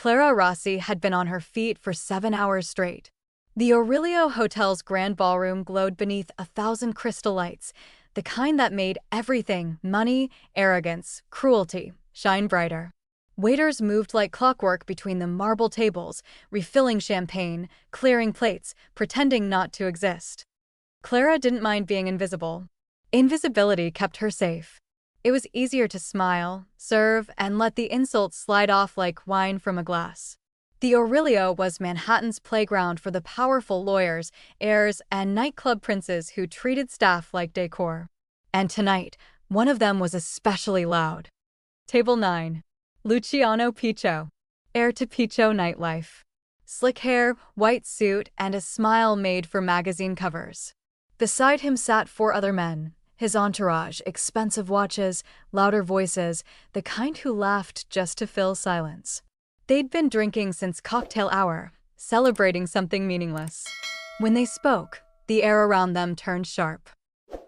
Clara Rossi had been on her feet for 7 hours straight. The Aurelio Hotel's grand ballroom glowed beneath 1,000 crystal lights, the kind that made everything — money, arrogance, cruelty — shine brighter. Waiters moved like clockwork between the marble tables, refilling champagne, clearing plates, pretending not to exist. Clara didn't mind being invisible. Invisibility kept her safe. It was easier to smile, serve, and let the insults slide off like wine from a glass. The Aurelio was Manhattan's playground for the powerful lawyers, heirs, and nightclub princes who treated staff like decor. And tonight, one of them was especially loud. Table 9. Luciano Piccio. Heir to Piccio nightlife. Slick hair, white suit, and a smile made for magazine covers. Beside him sat 4 other men, his entourage, expensive watches, louder voices, the kind who laughed just to fill silence. They'd been drinking since cocktail hour, celebrating something meaningless. When they spoke, the air around them turned sharp.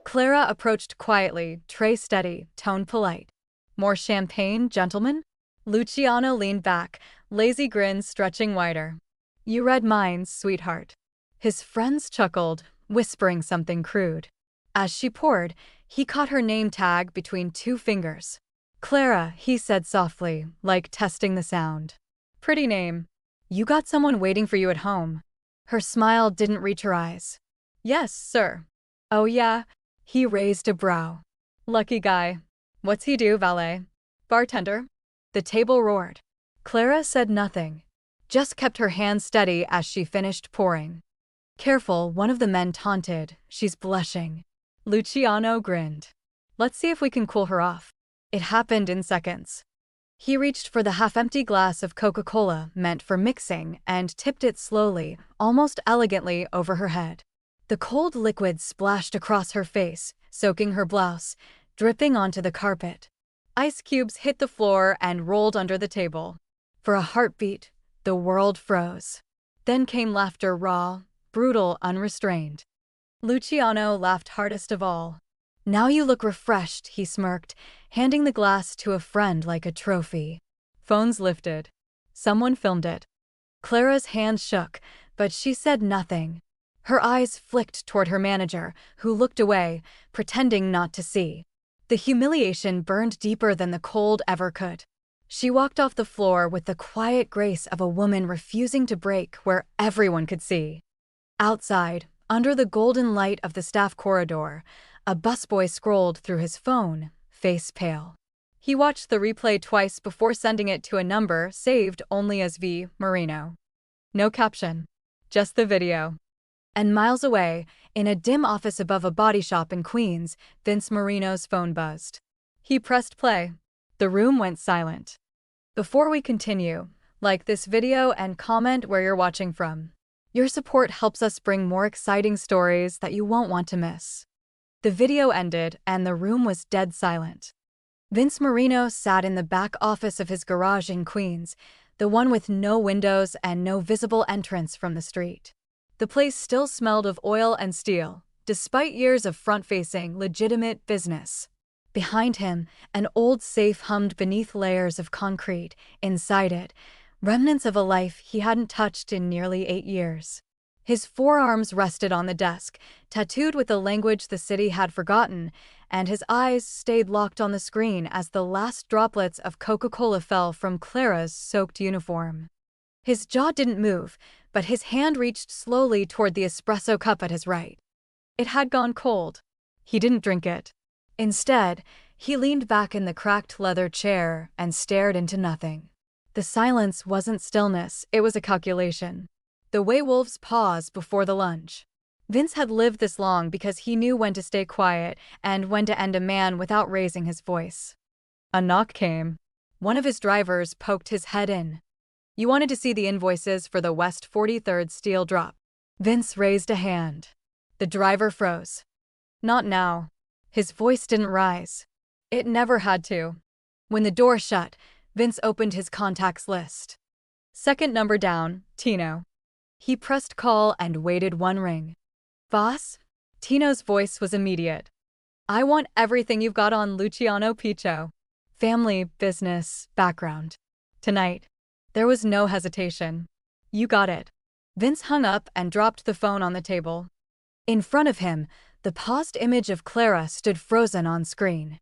Clara approached quietly, tray steady, tone polite. "More champagne, gentlemen?" Luciano leaned back, lazy grin stretching wider. "You read minds, sweetheart." His friends chuckled, whispering something crude. As she poured, he caught her name tag between 2 fingers. "Clara," he said softly, like testing the sound. "Pretty name. You got someone waiting for you at home." Her smile didn't reach her eyes. "Yes, sir." "Oh yeah?" He raised a brow. "Lucky guy. What's he do, valet? Bartender?" The table roared. Clara said nothing, just kept her hand steady as she finished pouring. "Careful," one of the men taunted. "She's blushing." Luciano grinned. "Let's see if we can cool her off." It happened in seconds. He reached for the half-empty glass of Coca-Cola meant for mixing and tipped it slowly, almost elegantly, over her head. The cold liquid splashed across her face, soaking her blouse, dripping onto the carpet. Ice cubes hit the floor and rolled under the table. For a heartbeat, the world froze. Then came laughter, raw, brutal, unrestrained. Luciano laughed hardest of all. "Now you look refreshed," he smirked, handing the glass to a friend like a trophy. Phones lifted. Someone filmed it. Clara's hands shook, but she said nothing. Her eyes flicked toward her manager, who looked away, pretending not to see. The humiliation burned deeper than the cold ever could. She walked off the floor with the quiet grace of a woman refusing to break where everyone could see. Outside, under the golden light of the staff corridor, a busboy scrolled through his phone, face pale. He watched the replay twice before sending it to a number saved only as Vince Marino. No caption, just the video. And miles away, in a dim office above a body shop in Queens, Vince Marino's phone buzzed. He pressed play. The room went silent. Before we continue, like this video and comment where you're watching from. Your support helps us bring more exciting stories that you won't want to miss. The video ended and the room was dead silent. Vince Marino sat in the back office of his garage in Queens, the one with no windows and no visible entrance from the street. The place still smelled of oil and steel, despite years of front-facing, legitimate business. Behind him, an old safe hummed beneath layers of concrete. Inside it, remnants of a life he hadn't touched in nearly 8 years. His forearms rested on the desk, tattooed with a language the city had forgotten, and his eyes stayed locked on the screen as the last droplets of Coca-Cola fell from Clara's soaked uniform. His jaw didn't move, but his hand reached slowly toward the espresso cup at his right. It had gone cold. He didn't drink it. Instead, he leaned back in the cracked leather chair and stared into nothing. The silence wasn't stillness, it was a calculation. The way wolves pause before the lunge. Vince had lived this long because he knew when to stay quiet and when to end a man without raising his voice. A knock came. One of his drivers poked his head in. "You wanted to see the invoices for the West 43rd steel drop." Vince raised a hand. The driver froze. "Not now." His voice didn't rise. It never had to. When the door shut, Vince opened his contacts list. Second number down, Tino. He pressed call and waited 1 ring. "Boss?" Tino's voice was immediate. "I want everything you've got on Luciano Piccio. Family, business, background. Tonight." There was no hesitation. "You got it." Vince hung up and dropped the phone on the table. In front of him, the paused image of Clara stood frozen on screen.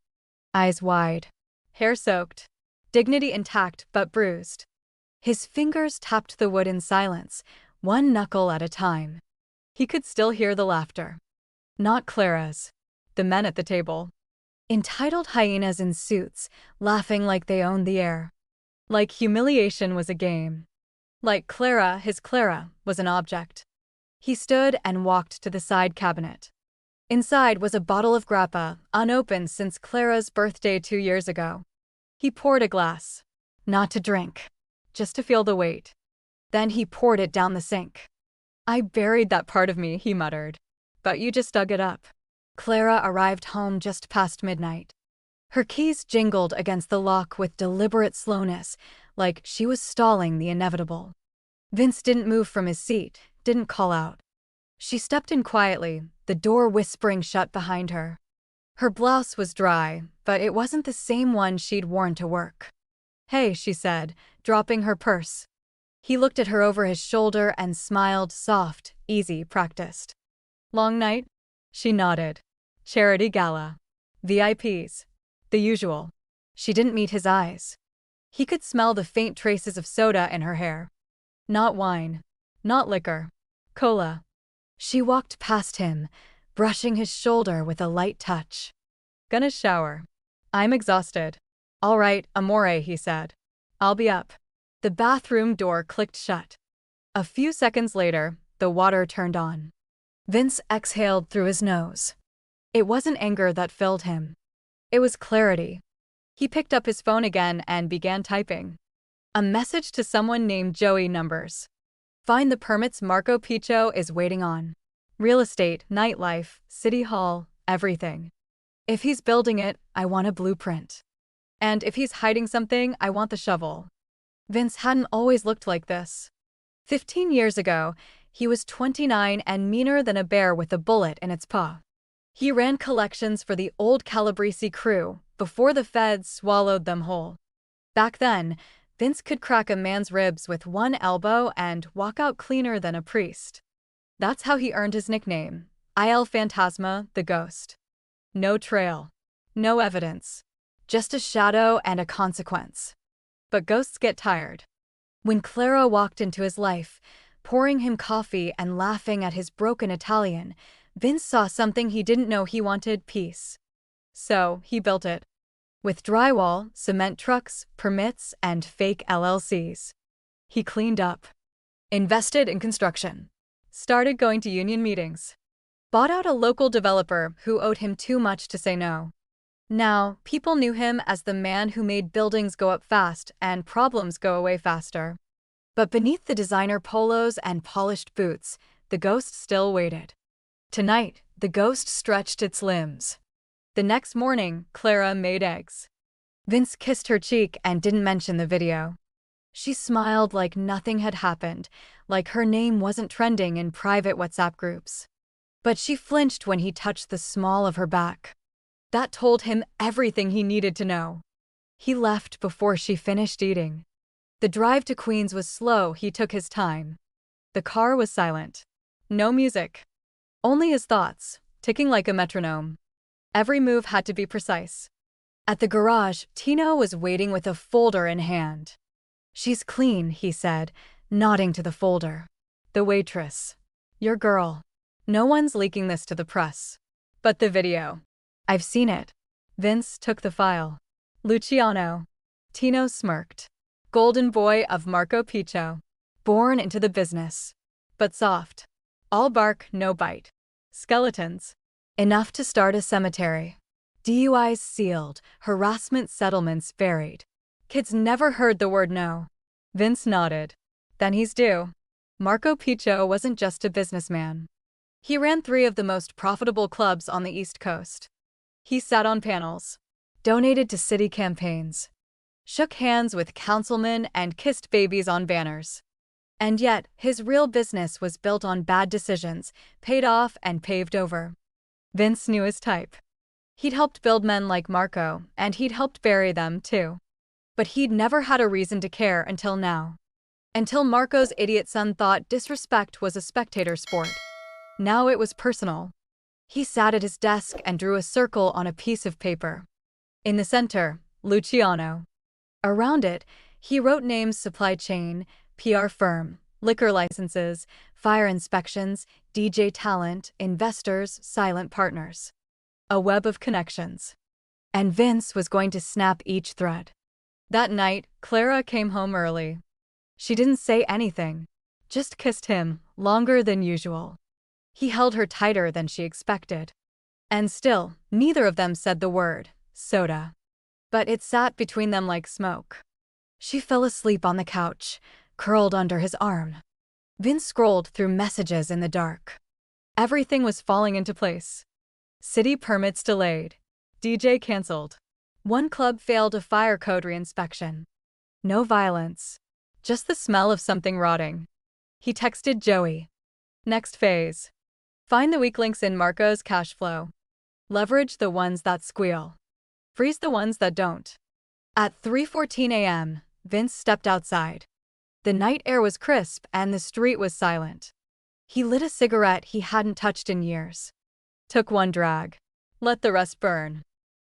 Eyes wide. Hair soaked. Dignity intact but bruised. His fingers tapped the wood in silence, one knuckle at a time. He could still hear the laughter. Not Clara's. The men at the table. Entitled hyenas in suits, laughing like they owned the air. Like humiliation was a game. Like Clara, his Clara, was an object. He stood and walked to the side cabinet. Inside was a bottle of grappa, unopened since Clara's birthday 2 years ago. He poured a glass. Not to drink. Just to feel the weight. Then he poured it down the sink. "I buried that part of me," he muttered. "But you just dug it up." Clara arrived home just past midnight. Her keys jingled against the lock with deliberate slowness, like she was stalling the inevitable. Vince didn't move from his seat, didn't call out. She stepped in quietly, the door whispering shut behind her. Her blouse was dry, but it wasn't the same one she'd worn to work. "Hey," she said, dropping her purse. He looked at her over his shoulder and smiled, soft, easy, practiced. "Long night?" She nodded. "Charity gala. VIPs. The usual." She didn't meet his eyes. He could smell the faint traces of soda in her hair. Not wine. Not liquor. Cola. She walked past him, brushing his shoulder with a light touch. "Gonna shower. I'm exhausted." "All right, amore," he said. "I'll be up." The bathroom door clicked shut. A few seconds later, the water turned on. Vince exhaled through his nose. It wasn't anger that filled him. It was clarity. He picked up his phone again and began typing. A message to someone named Joey Numbers. "Find the permits Marco Piccio is waiting on. Real estate, nightlife, city hall, everything. If he's building it, I want a blueprint. And if he's hiding something, I want the shovel." Vince hadn't always looked like this. 15 years ago, he was 29 and meaner than a bear with a bullet in its paw. He ran collections for the old Calabrese crew before the feds swallowed them whole. Back then, Vince could crack a man's ribs with one elbow and walk out cleaner than a priest. That's how he earned his nickname, Il Fantasma, the Ghost. No trail. No evidence. Just a shadow and a consequence. But ghosts get tired. When Clara walked into his life, pouring him coffee and laughing at his broken Italian, Vince saw something he didn't know he wanted: peace. So, he built it. With drywall, cement trucks, permits, and fake LLCs. He cleaned up. Invested in construction. Started going to union meetings. Bought out a local developer who owed him too much to say no. Now, people knew him as the man who made buildings go up fast and problems go away faster. But beneath the designer polos and polished boots, the ghost still waited. Tonight, the ghost stretched its limbs. The next morning, Clara made eggs. Vince kissed her cheek and didn't mention the video. She smiled like nothing had happened, like her name wasn't trending in private WhatsApp groups. But she flinched when he touched the small of her back. That told him everything he needed to know. He left before she finished eating. The drive to Queens was slow. He took his time. The car was silent. No music. Only his thoughts, ticking like a metronome. Every move had to be precise. At the garage, Tino was waiting with a folder in hand. "She's clean," he said, nodding to the folder. "The waitress. Your girl. No one's leaking this to the press. But the video. I've seen it." Vince took the file. "Luciano." Tino smirked. "Golden boy of Marco Piccio. Born into the business. But soft. All bark, no bite. Skeletons. Enough to start a cemetery. DUIs sealed, harassment settlements buried. Kids never heard the word no." Vince nodded. "Then he's due." Marco Piccio wasn't just a businessman. He ran 3 of the most profitable clubs on the East Coast. He sat on panels, donated to city campaigns, shook hands with councilmen and kissed babies on banners. And yet, his real business was built on bad decisions, paid off and paved over. Vince knew his type. He'd helped build men like Marco, and he'd helped bury them, too. But he'd never had a reason to care until now. Until Marco's idiot son thought disrespect was a spectator sport. Now it was personal. He sat at his desk and drew a circle on a piece of paper. In the center, Luciano. Around it, he wrote names: supply chain, PR firm, liquor licenses, fire inspections, DJ talent, investors, silent partners. A web of connections. And Vince was going to snap each thread. That night, Clara came home early. She didn't say anything, just kissed him, longer than usual. He held her tighter than she expected. And still, neither of them said the word, soda. But it sat between them like smoke. She fell asleep on the couch, curled under his arm. Vince scrolled through messages in the dark. Everything was falling into place. City permits delayed. DJ cancelled. One club failed a fire code reinspection. No violence. Just the smell of something rotting. He texted Joey. Next phase. Find the weak links in Marco's cash flow. Leverage the ones that squeal. Freeze the ones that don't. At 3:14 a.m., Vince stepped outside. The night air was crisp and the street was silent. He lit a cigarette he hadn't touched in years. Took one drag. Let the rest burn.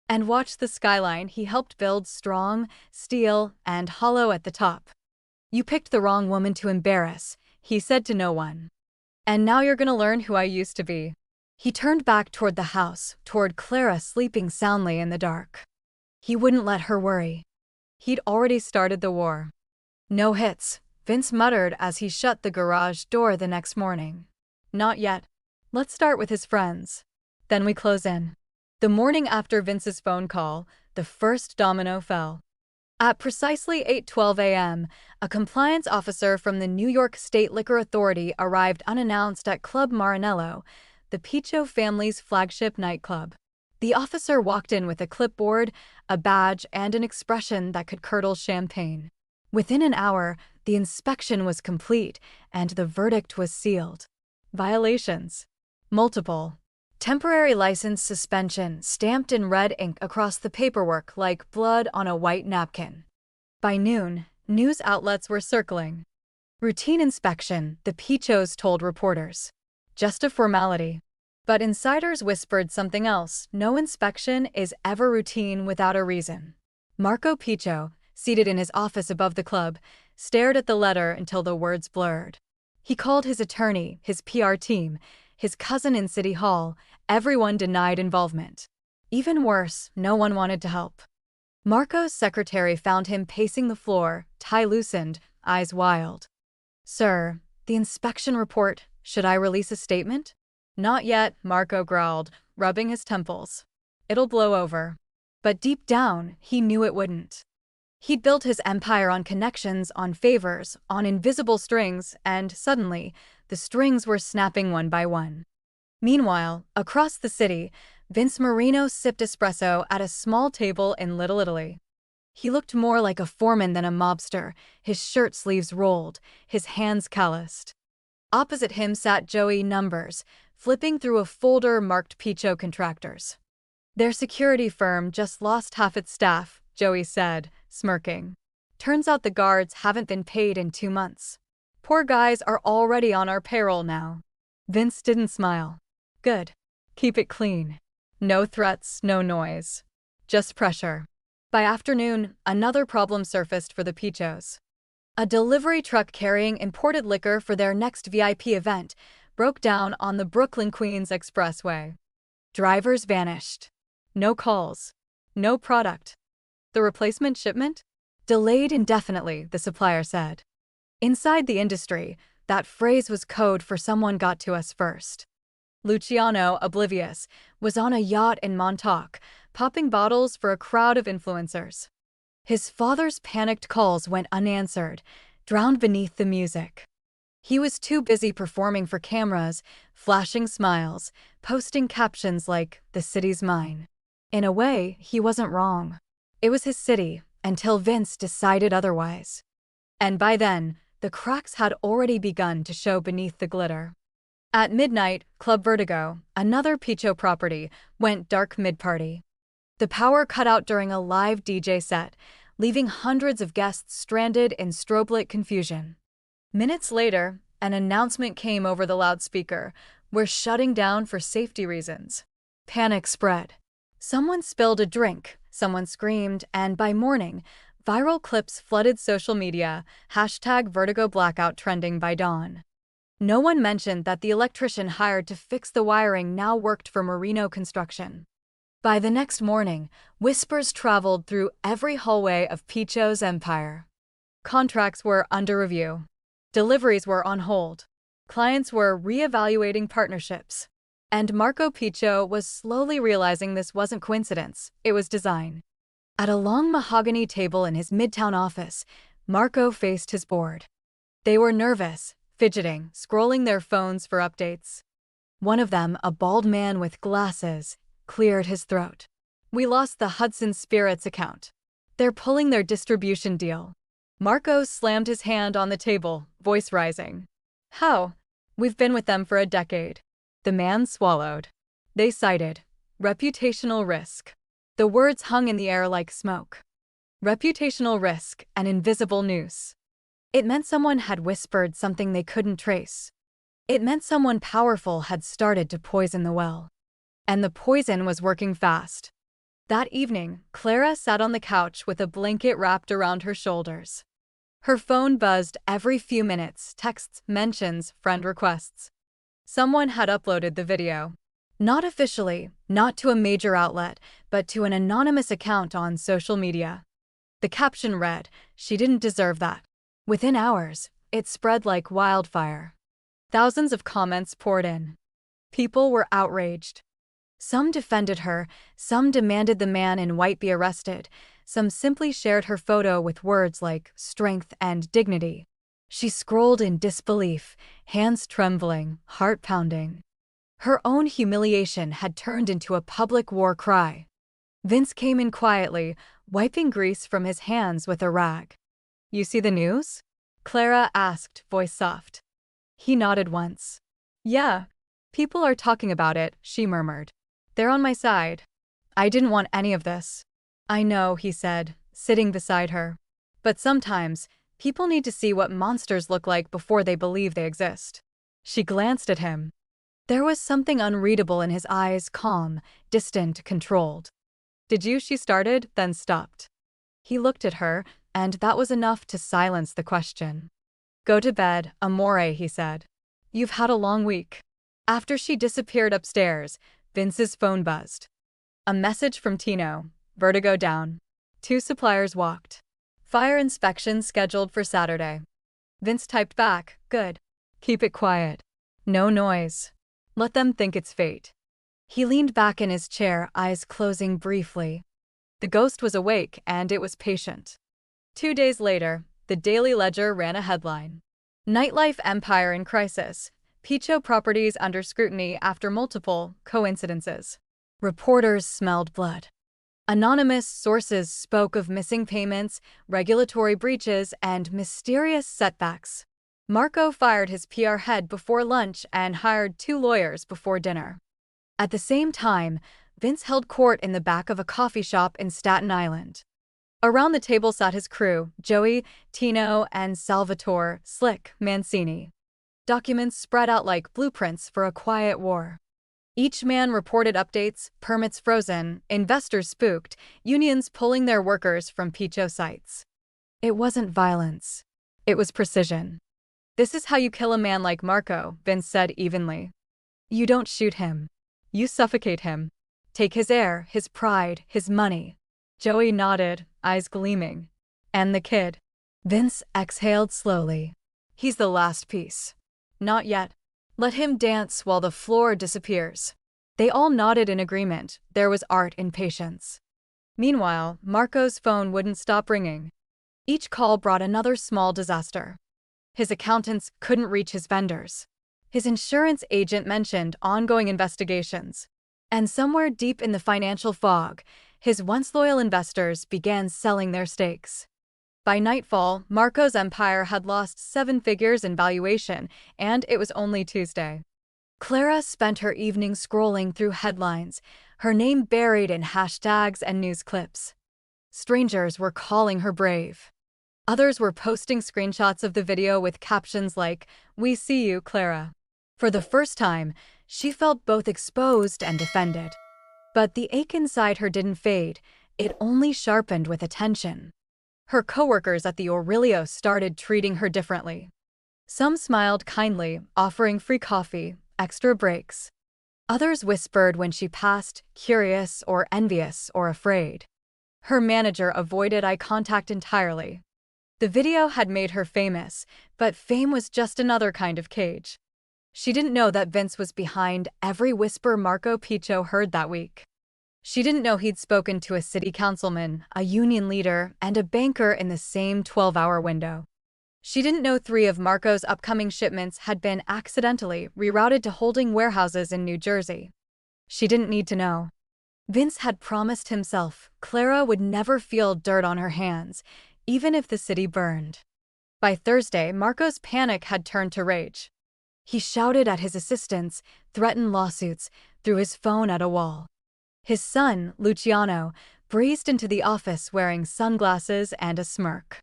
And watched the skyline he helped build, strong, steel, and hollow at the top. You picked the wrong woman to embarrass, he said to no one. And now you're gonna learn who I used to be. He turned back toward the house, toward Clara sleeping soundly in the dark. He wouldn't let her worry. He'd already started the war. No hits, Vince muttered as he shut the garage door the next morning. Not yet. Let's start with his friends. Then we close in. The morning after Vince's phone call, the first domino fell. At precisely 8:12 a.m., a compliance officer from the New York State Liquor Authority arrived unannounced at Club Marinello, the Piccio family's flagship nightclub. The officer walked in with a clipboard, a badge, and an expression that could curdle champagne. Within an hour, the inspection was complete, and the verdict was sealed. Violations. Multiple. Temporary license suspension stamped in red ink across the paperwork like blood on a white napkin. By noon, news outlets were circling. Routine inspection, the Piccios told reporters. Just a formality. But insiders whispered something else: no inspection is ever routine without a reason. Marco Piccio, seated in his office above the club, stared at the letter until the words blurred. He called his attorney, his PR team, his cousin in City Hall. Everyone denied involvement. Even worse, no one wanted to help. Marco's secretary found him pacing the floor, tie loosened, eyes wild. "Sir, the inspection report, should I release a statement?" "Not yet," Marco growled, rubbing his temples. "It'll blow over." But deep down, he knew it wouldn't. He'd built his empire on connections, on favors, on invisible strings, and suddenly, the strings were snapping one by one. Meanwhile, across the city, Vince Marino sipped espresso at a small table in Little Italy. He looked more like a foreman than a mobster, his shirt sleeves rolled, his hands calloused. Opposite him sat Joey Numbers, flipping through a folder marked Piccio Contractors. "Their security firm just lost half its staff," Joey said, smirking. "Turns out the guards haven't been paid in 2 months. Poor guys are already on our payroll now." Vince didn't smile. "Good. Keep it clean. No threats, no noise. Just pressure." By afternoon, another problem surfaced for the Piccios. A delivery truck carrying imported liquor for their next VIP event broke down on the Brooklyn-Queens Expressway. Drivers vanished. No calls. No product. The replacement shipment? Delayed indefinitely, the supplier said. Inside the industry, that phrase was code for "someone got to us first." Luciano, oblivious, was on a yacht in Montauk, popping bottles for a crowd of influencers. His father's panicked calls went unanswered, drowned beneath the music. He was too busy performing for cameras, flashing smiles, posting captions like, "The city's mine." In a way, he wasn't wrong. It was his city, until Vince decided otherwise. And by then, the cracks had already begun to show beneath the glitter. At midnight, Club Vertigo, another Piccio property, went dark mid-party. The power cut out during a live DJ set, leaving hundreds of guests stranded in strobe-lit confusion. Minutes later, an announcement came over the loudspeaker. We're shutting down for safety reasons. Panic spread. Someone spilled a drink, someone screamed, and by morning, viral clips flooded social media, #Vertigo Blackout trending by dawn. No one mentioned that the electrician hired to fix the wiring now worked for Marino Construction. By the next morning, whispers traveled through every hallway of Piccio's empire. Contracts were under review. Deliveries were on hold. Clients were re-evaluating partnerships. And Marco Piccio was slowly realizing this wasn't coincidence, it was design. At a long mahogany table in his midtown office, Marco faced his board. They were nervous, fidgeting, scrolling their phones for updates. One of them, a bald man with glasses, cleared his throat. "We lost the Hudson Spirits account. They're pulling their distribution deal." Marco slammed his hand on the table, voice rising. "How? We've been with them for a decade." The man swallowed. They cited reputational risk. The words hung in the air like smoke. Reputational risk, an invisible noose. It meant someone had whispered something they couldn't trace. It meant someone powerful had started to poison the well. And the poison was working fast. That evening, Clara sat on the couch with a blanket wrapped around her shoulders. Her phone buzzed every few minutes, texts, mentions, friend requests. Someone had uploaded the video. Not officially, not to a major outlet, but to an anonymous account on social media. The caption read, "She didn't deserve that." Within hours, it spread like wildfire. Thousands of comments poured in. People were outraged. Some defended her, some demanded the man in white be arrested, some simply shared her photo with words like strength and dignity. She scrolled in disbelief, hands trembling, heart pounding. Her own humiliation had turned into a public war cry. Vince came in quietly, wiping grease from his hands with a rag. "You see the news?" Clara asked, voice soft. He nodded once. "Yeah. People are talking about it," she murmured. "They're on my side. I didn't want any of this." "I know," he said, sitting beside her. "But sometimes, people need to see what monsters look like before they believe they exist." She glanced at him. There was something unreadable in his eyes, calm, distant, controlled. "Did you?" she started, then stopped. He looked at her, and that was enough to silence the question. "Go to bed, amore," he said. "You've had a long week." After she disappeared upstairs, Vince's phone buzzed. A message from Tino. Vertigo down. 2 suppliers walked. Fire inspection scheduled for Saturday. Vince typed back, "Good. Keep it quiet. No noise. Let them think it's fate." He leaned back in his chair, eyes closing briefly. The ghost was awake, and it was patient. 2 days later, the Daily Ledger ran a headline. Nightlife empire in crisis. Piccio properties under scrutiny after multiple coincidences. Reporters smelled blood. Anonymous sources spoke of missing payments, regulatory breaches, and mysterious setbacks. Marco fired his PR head before lunch and hired 2 lawyers before dinner. At the same time, Vince held court in the back of a coffee shop in Staten Island. Around the table sat his crew, Joey, Tino, and Salvatore "Slick" Mancini. Documents spread out like blueprints for a quiet war. Each man reported updates, permits frozen, investors spooked, unions pulling their workers from Piccio sites. It wasn't violence. It was precision. "This is how you kill a man like Marco," Vince said evenly. "You don't shoot him. You suffocate him. Take his air, his pride, his money." Joey nodded, eyes gleaming. "And the kid?" Vince exhaled slowly. "He's the last piece." "Not yet. Let him dance while the floor disappears." They all nodded in agreement. There was art in patience. Meanwhile, Marco's phone wouldn't stop ringing. Each call brought another small disaster. His accountants couldn't reach his vendors. His insurance agent mentioned ongoing investigations. And somewhere deep in the financial fog, his once loyal investors began selling their stakes. By nightfall, Marco's empire had lost 7 figures in valuation, and it was only Tuesday. Clara spent her evening scrolling through headlines, her name buried in hashtags and news clips. Strangers were calling her brave. Others were posting screenshots of the video with captions like, "We see you, Clara." For the first time, she felt both exposed and defended. But the ache inside her didn't fade, it only sharpened with attention. Her coworkers at the Aurelio started treating her differently. Some smiled kindly, offering free coffee, extra breaks. Others whispered when she passed, curious or envious or afraid. Her manager avoided eye contact entirely. The video had made her famous, but fame was just another kind of cage. She didn't know that Vince was behind every whisper Marco Piccio heard that week. She didn't know he'd spoken to a city councilman, a union leader, and a banker in the same 12-hour window. She didn't know 3 of Marco's upcoming shipments had been accidentally rerouted to holding warehouses in New Jersey. She didn't need to know. Vince had promised himself Clara would never feel dirt on her hands, even if the city burned. By Thursday, Marco's panic had turned to rage. He shouted at his assistants, threatened lawsuits, threw his phone at a wall. His son, Luciano, breezed into the office wearing sunglasses and a smirk.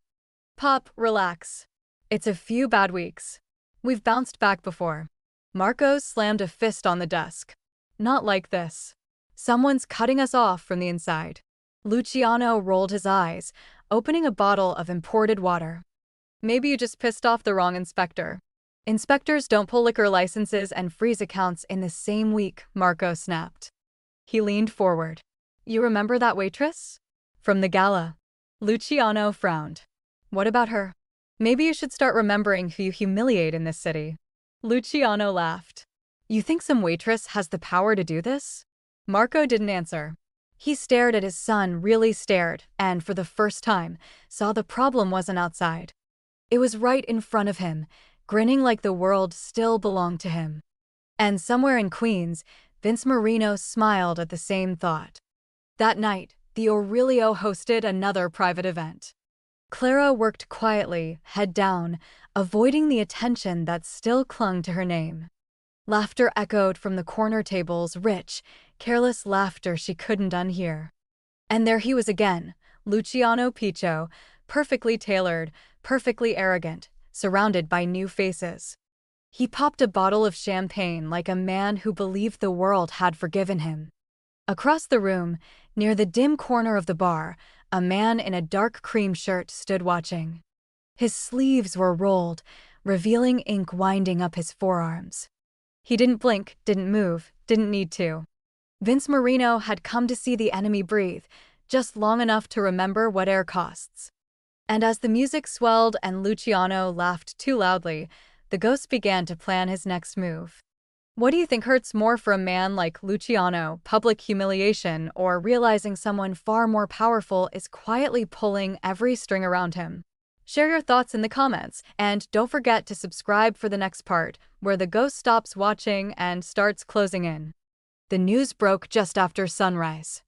"Pop, relax. It's a few bad weeks. We've bounced back before." Marco slammed a fist on the desk. "Not like this. Someone's cutting us off from the inside." Luciano rolled his eyes, opening a bottle of imported water. "Maybe you just pissed off the wrong inspector." "Inspectors don't pull liquor licenses and freeze accounts in the same week," Marco snapped. He leaned forward. "You remember that waitress? From the gala?" Luciano frowned. "What about her? Maybe you should start remembering who you humiliate in this city." Luciano laughed. "You think some waitress has the power to do this?" Marco didn't answer. He stared at his son, really stared, and for the first time, saw the problem wasn't outside. It was right in front of him, grinning like the world still belonged to him. And somewhere in Queens, Vince Marino smiled at the same thought. That night, the Aurelio hosted another private event. Clara worked quietly, head down, avoiding the attention that still clung to her name. Laughter echoed from the corner tables, rich, careless laughter she couldn't unhear. And there he was again, Luciano Piccio, perfectly tailored, perfectly arrogant, surrounded by new faces. He popped a bottle of champagne like a man who believed the world had forgiven him. Across the room, near the dim corner of the bar, a man in a dark cream shirt stood watching. His sleeves were rolled, revealing ink winding up his forearms. He didn't blink, didn't move, didn't need to. Vince Marino had come to see the enemy breathe, just long enough to remember what air costs. And as the music swelled and Luciano laughed too loudly, the ghost began to plan his next move. What do you think hurts more for a man like Luciano, public humiliation, or realizing someone far more powerful is quietly pulling every string around him? Share your thoughts in the comments, and don't forget to subscribe for the next part, where the ghost stops watching and starts closing in. The news broke just after sunrise.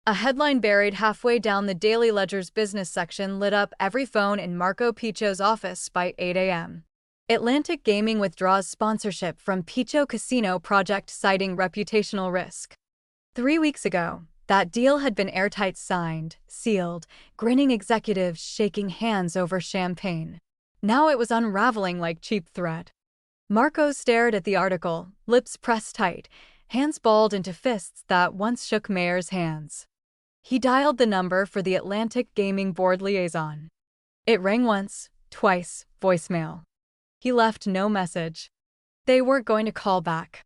A headline buried halfway down the Daily Ledger's business section lit up every phone in Marco Piccio's office by 8 a.m. Atlantic Gaming withdraws sponsorship from Piccio Casino project citing reputational risk. 3 weeks ago, that deal had been airtight signed, sealed, grinning executives shaking hands over champagne. Now it was unraveling like cheap thread. Marco stared at the article, lips pressed tight, hands balled into fists that once shook Mayor's hands. He dialed the number for the Atlantic Gaming Board liaison. It rang once, twice, voicemail. He left no message. They weren't going to call back.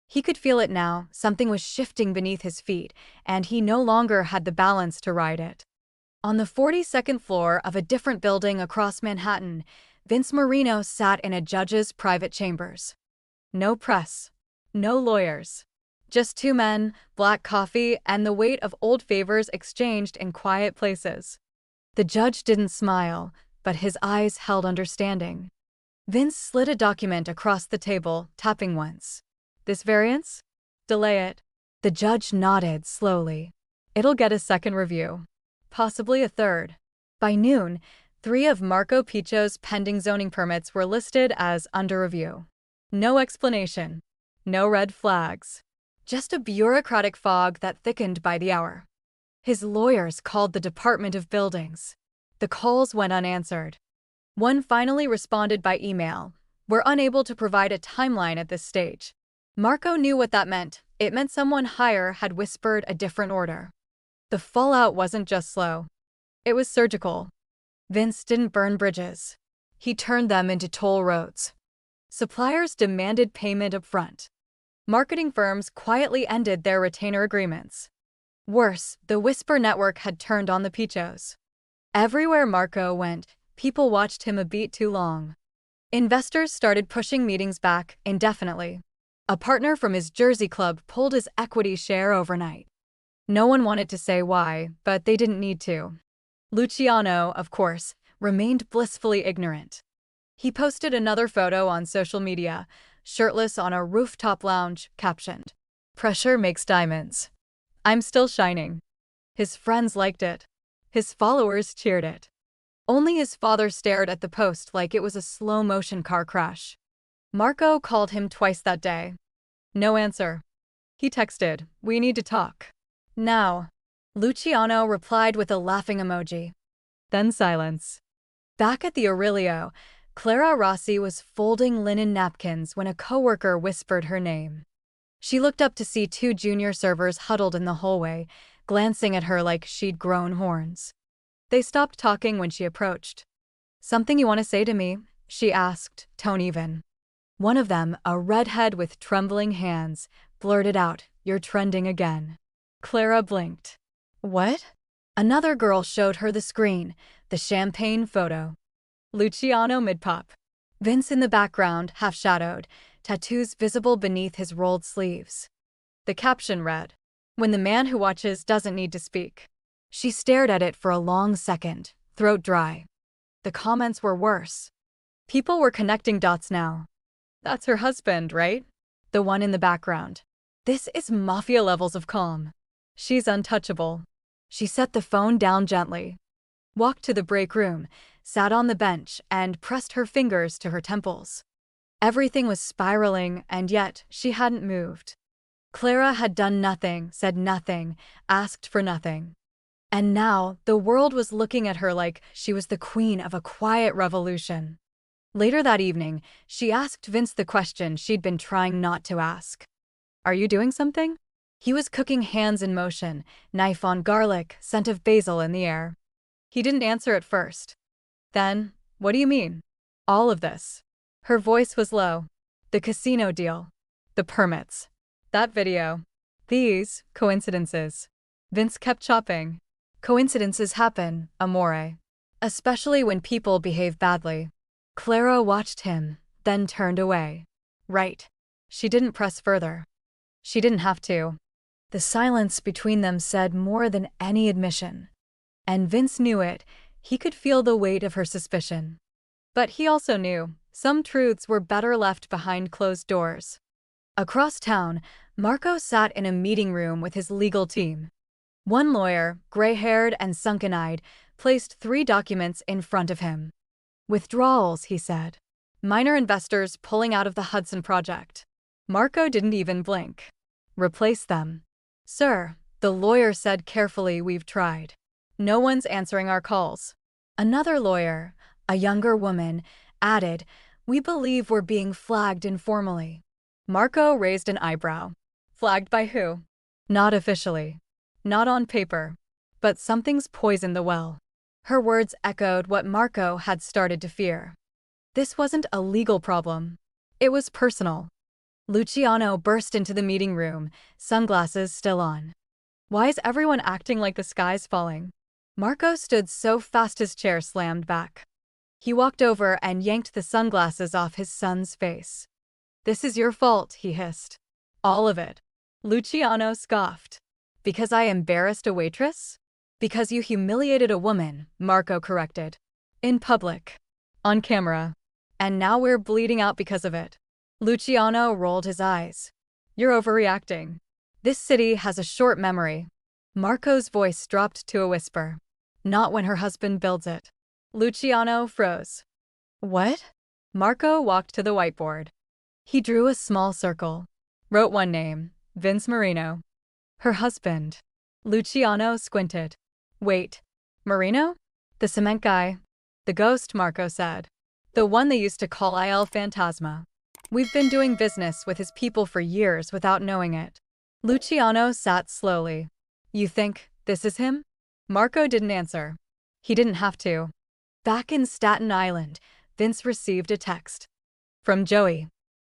He could feel it now, something was shifting beneath his feet, and he no longer had the balance to ride it. On the 42nd floor of a different building across Manhattan, Vince Marino sat in a judge's private chambers. No press. No lawyers. Just 2 men, black coffee, and the weight of old favors exchanged in quiet places. The judge didn't smile, but his eyes held understanding. Vince slid a document across the table, tapping once. "This variance? Delay it." The judge nodded slowly. "It'll get a second review. Possibly a third." By noon, 3 of Marco Piccio's pending zoning permits were listed as under review. No explanation. No red flags. Just a bureaucratic fog that thickened by the hour. His lawyers called the Department of Buildings. The calls went unanswered. One finally responded by email. "We're unable to provide a timeline at this stage." Marco knew what that meant. It meant someone higher had whispered a different order. The fallout wasn't just slow. It was surgical. Vince didn't burn bridges. He turned them into toll roads. Suppliers demanded payment up front. Marketing firms quietly ended their retainer agreements. Worse, the Whisper network had turned on the Piccios. Everywhere Marco went, people watched him a beat too long. Investors started pushing meetings back indefinitely. A partner from his Jersey club pulled his equity share overnight. No one wanted to say why, but they didn't need to. Luciano, of course, remained blissfully ignorant. He posted another photo on social media, shirtless on a rooftop lounge, captioned, "Pressure makes diamonds. I'm still shining." His friends liked it. His followers cheered it. Only his father stared at the post like it was a slow-motion car crash. Marco called him twice that day. No answer. He texted, "We need to talk. Now." Luciano replied with a laughing emoji. Then silence. Back at the Aurelio, Clara Rossi was folding linen napkins when a coworker whispered her name. She looked up to see two junior servers huddled in the hallway, glancing at her like she'd grown horns. They stopped talking when she approached. "Something you want to say to me?" she asked, tone even. One of them, a redhead with trembling hands, blurted out, "You're trending again." Clara blinked. "What?" Another girl showed her the screen, the champagne photo. Luciano mid-pop. Vince in the background, half-shadowed, tattoos visible beneath his rolled sleeves. The caption read, "When the man who watches doesn't need to speak." She stared at it for a long second, throat dry. The comments were worse. People were connecting dots now. "That's her husband, right?" The one in the background. "This is Mafia levels of calm. She's untouchable." She set the phone down gently, walked to the break room, sat on the bench, and pressed her fingers to her temples. Everything was spiraling, and yet she hadn't moved. Clara had done nothing, said nothing, asked for nothing. And now, the world was looking at her like she was the queen of a quiet revolution. Later that evening, she asked Vince the question she'd been trying not to ask. "Are you doing something?" He was cooking, hands in motion, knife on garlic, scent of basil in the air. He didn't answer at first. Then, "What do you mean?" "All of this." Her voice was low. "The casino deal. The permits. That video. These coincidences." Vince kept chopping. "Coincidences happen, amore. Especially when people behave badly." Clara watched him, then turned away. Right. She didn't press further. She didn't have to. The silence between them said more than any admission. And Vince knew it. He could feel the weight of her suspicion. But he also knew some truths were better left behind closed doors. Across town, Marco sat in a meeting room with his legal team. One lawyer, gray-haired and sunken-eyed, placed 3 documents in front of him. "Withdrawals," he said. "Minor investors pulling out of the Hudson project." Marco didn't even blink. "Replace them." "Sir," the lawyer said carefully, "we've tried. No one's answering our calls." Another lawyer, a younger woman, added, "We believe we're being flagged informally." Marco raised an eyebrow. Flagged by who? Not officially. Not on paper. But something's poisoned the well. Her words echoed what Marco had started to fear. This wasn't a legal problem. It was personal. Luciano burst into the meeting room, sunglasses still on. "Why is everyone acting like the sky's falling?" Marco stood so fast his chair slammed back. He walked over and yanked the sunglasses off his son's face. "This is your fault," he hissed. "All of it." Luciano scoffed. "Because I embarrassed a waitress?" "Because you humiliated a woman," Marco corrected. "In public. On camera. And now we're bleeding out because of it." Luciano rolled his eyes. "You're overreacting. This city has a short memory." Marco's voice dropped to a whisper. "Not when her husband builds it." Luciano froze. "What?" Marco walked to the whiteboard. He drew a small circle. Wrote one name, Vince Marino. "Her husband." Luciano squinted. "Wait. Marino?" The cement guy. The ghost, Marco said. The one they used to call Il Fantasma. We've been doing business with his people for years without knowing it. Luciano sat slowly. You think this is him? Marco didn't answer. He didn't have to. Back in Staten Island, Vince received a text. From Joey.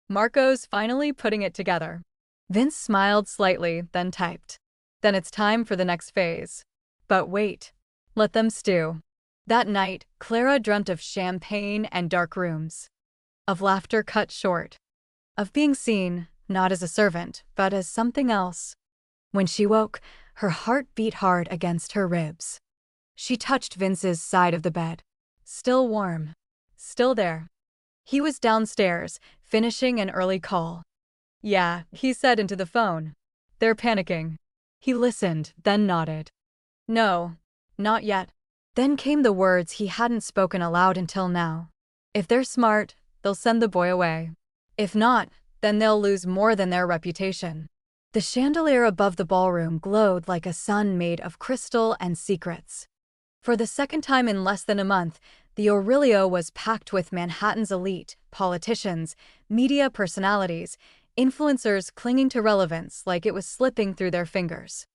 Marco's finally putting it together. Vince smiled slightly, then typed. Then it's time for the next phase. But wait. Let them stew. That night, Clara dreamt of champagne and dark rooms. Of laughter cut short. Of being seen, not as a servant, but as something else. When she woke, her heart beat hard against her ribs. She touched Vince's side of the bed. Still warm. Still there. He was downstairs, finishing an early call. Yeah, he said into the phone. They're panicking. He listened, then nodded. No, not yet. Then came the words he hadn't spoken aloud until now. If they're smart, they'll send the boy away. If not, then they'll lose more than their reputation. The chandelier above the ballroom glowed like a sun made of crystal and secrets. For the second time in less than a month, the Aurelio was packed with Manhattan's elite, politicians, media personalities, influencers clinging to relevance like it was slipping through their fingers.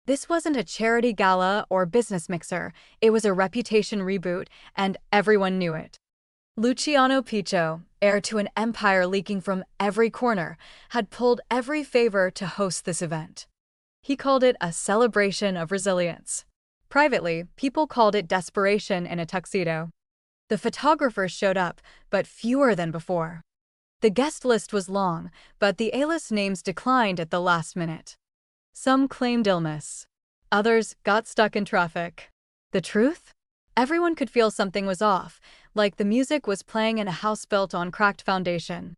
This wasn't a charity gala or business mixer, it was a reputation reboot, and everyone knew it. Luciano Piccio, heir to an empire leaking from every corner, had pulled every favor to host this event. He called it a celebration of resilience. Privately, people called it desperation in a tuxedo. The photographers showed up, but fewer than before. The guest list was long, but the A-list names declined at the last minute. Some claimed illness. Others got stuck in traffic. The truth? Everyone could feel something was off, like the music was playing in a house built on cracked foundation.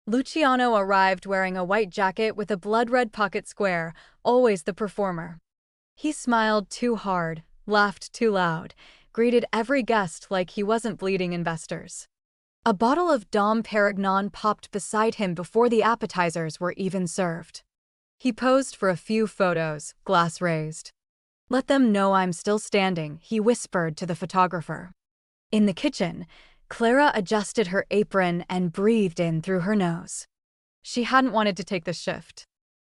Luciano arrived wearing a white jacket with a blood-red pocket square, always the performer. He smiled too hard, laughed too loud, greeted every guest like he wasn't bleeding investors. A bottle of Dom Perignon popped beside him before the appetizers were even served. He posed for a few photos, glass raised. Let them know I'm still standing, he whispered to the photographer. In the kitchen, Clara adjusted her apron and breathed in through her nose. She hadn't wanted to take the shift.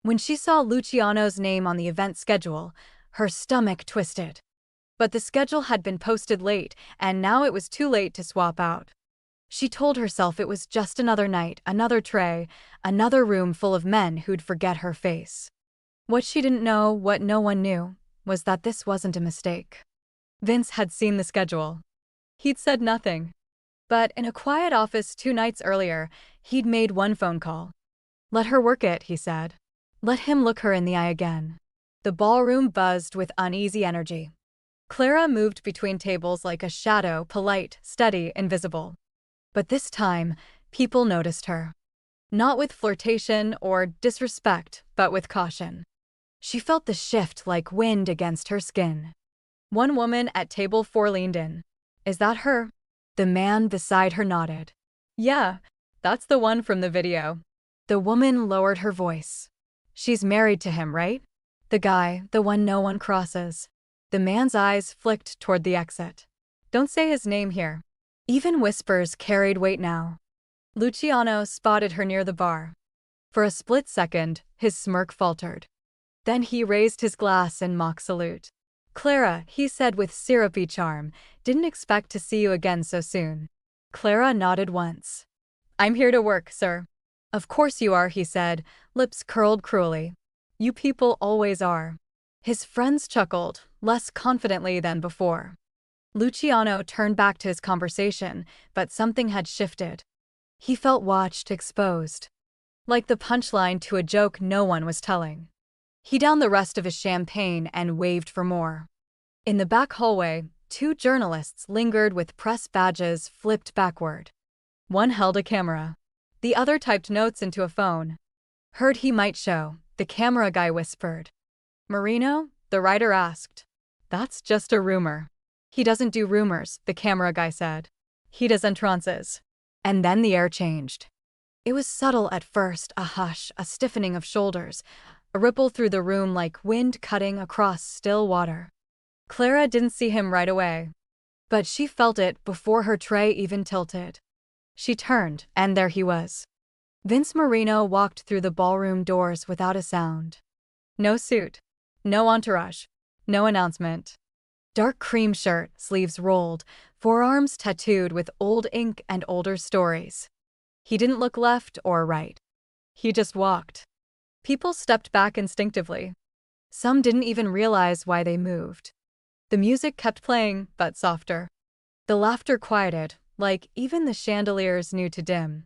When she saw Luciano's name on the event schedule, her stomach twisted. But the schedule had been posted late, and now it was too late to swap out. She told herself it was just another night, another tray, another room full of men who'd forget her face. What she didn't know, what no one knew, was that this wasn't a mistake. Vince had seen the schedule. He'd said nothing. But in a quiet office 2 nights earlier, he'd made one phone call. Let her work it, he said. Let him look her in the eye again. The ballroom buzzed with uneasy energy. Clara moved between tables like a shadow, polite, steady, invisible. But this time, people noticed her. Not with flirtation or disrespect, but with caution. She felt the shift like wind against her skin. One woman at table 4 leaned in. Is that her? The man beside her nodded. Yeah, that's the one from the video. The woman lowered her voice. She's married to him, right? The guy, the one no one crosses. The man's eyes flicked toward the exit. Don't say his name here. Even whispers carried weight now. Luciano spotted her near the bar. For a split second, his smirk faltered. Then he raised his glass in mock salute. Clara, he said with syrupy charm, didn't expect to see you again so soon. Clara nodded once. I'm here to work, sir. Of course you are, he said, lips curled cruelly. You people always are. His friends chuckled, less confidently than before. Luciano turned back to his conversation, but something had shifted. He felt watched, exposed. Like the punchline to a joke no one was telling. He downed the rest of his champagne and waved for more. In the back hallway, 2 journalists lingered with press badges flipped backward. One held a camera. The other typed notes into a phone. Heard he might show, the camera guy whispered. Marino? The writer asked. That's just a rumor. He doesn't do rumors, the camera guy said. He does entrances. And then the air changed. It was subtle at first, a hush, a stiffening of shoulders, a ripple through the room like wind cutting across still water. Clara didn't see him right away. But she felt it before her tray even tilted. She turned, and there he was. Vince Marino walked through the ballroom doors without a sound. No suit. No entourage. No announcement. Dark cream shirt, sleeves rolled, forearms tattooed with old ink and older stories. He didn't look left or right. He just walked. People stepped back instinctively. Some didn't even realize why they moved. The music kept playing, but softer. The laughter quieted, like even the chandeliers knew to dim.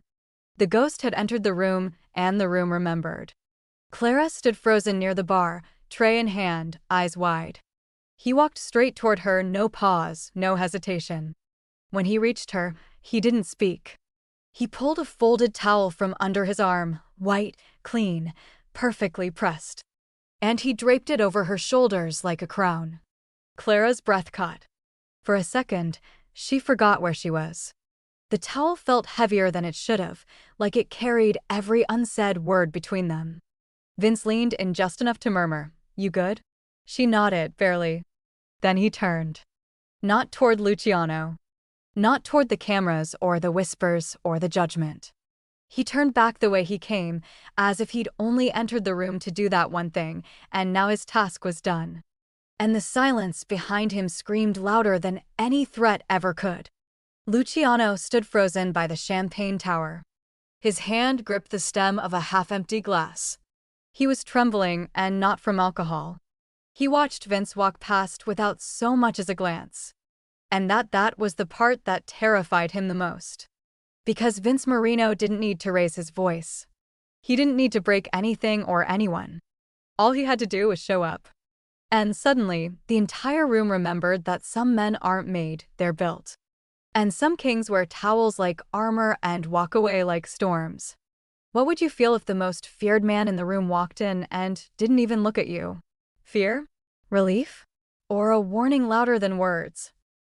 The ghost had entered the room, and the room remembered. Clara stood frozen near the bar, tray in hand, eyes wide. He walked straight toward her, no pause, no hesitation. When he reached her, he didn't speak. He pulled a folded towel from under his arm, white, clean, perfectly pressed. And he draped it over her shoulders like a crown. Clara's breath caught. For a second, she forgot where she was. The towel felt heavier than it should have, like it carried every unsaid word between them. Vince leaned in just enough to murmur, "You good?" She nodded, barely. Then he turned. Not toward Luciano. Not toward the cameras or the whispers or the judgment. He turned back the way he came, as if he'd only entered the room to do that one thing, and now his task was done. And the silence behind him screamed louder than any threat ever could. Luciano stood frozen by the champagne tower. His hand gripped the stem of a half-empty glass. He was trembling, and not from alcohol. He watched Vince walk past without so much as a glance. And that was the part that terrified him the most. Because Vince Marino didn't need to raise his voice. He didn't need to break anything or anyone. All he had to do was show up. And suddenly, the entire room remembered that some men aren't made, they're built. And some kings wear towels like armor and walk away like storms. What would you feel if the most feared man in the room walked in and didn't even look at you? Fear? Relief? Or a warning louder than words?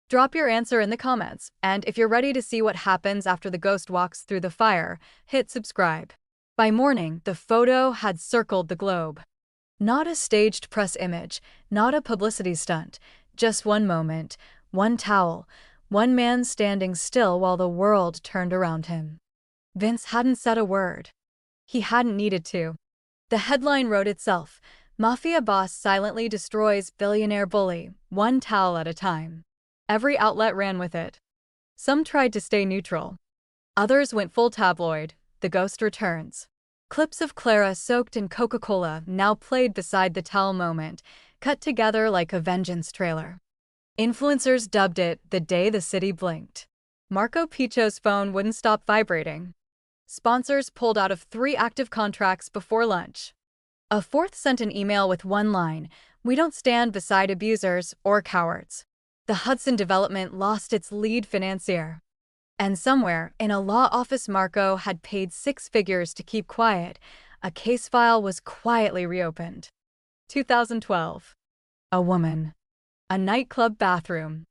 Drop your answer in the comments, and if you're ready to see what happens after the ghost walks through the fire, hit subscribe. By morning, the photo had circled the globe. Not a staged press image, not a publicity stunt, just one moment, one towel, one man standing still while the world turned around him. Vince hadn't said a word. He hadn't needed to. The headline wrote itself. Mafia boss silently destroys billionaire bully, one towel at a time. Every outlet ran with it. Some tried to stay neutral. Others went full tabloid. The ghost returns. Clips of Clara soaked in Coca-Cola now played beside the towel moment, cut together like a vengeance trailer. Influencers dubbed it the day the city blinked. Marco Piccio's phone wouldn't stop vibrating. Sponsors pulled out of 3 active contracts before lunch. A 4th sent an email with one line, "We don't stand beside abusers or cowards." The Hudson development lost its lead financier. And somewhere, in a law office Marco had paid 6 figures to keep quiet, a case file was quietly reopened. 2012. A woman. A nightclub bathroom.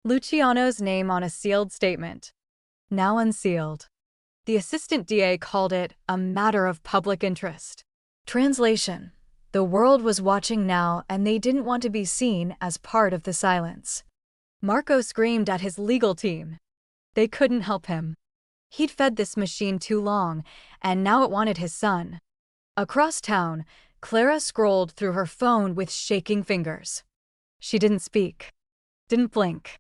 Luciano's name on a sealed statement. Now unsealed. The assistant DA called it a matter of public interest. Translation: the world was watching now and they didn't want to be seen as part of the silence. Marco screamed at his legal team. They couldn't help him. He'd fed this machine too long, and now it wanted his son. Across town, Clara scrolled through her phone with shaking fingers. She didn't speak. Didn't blink.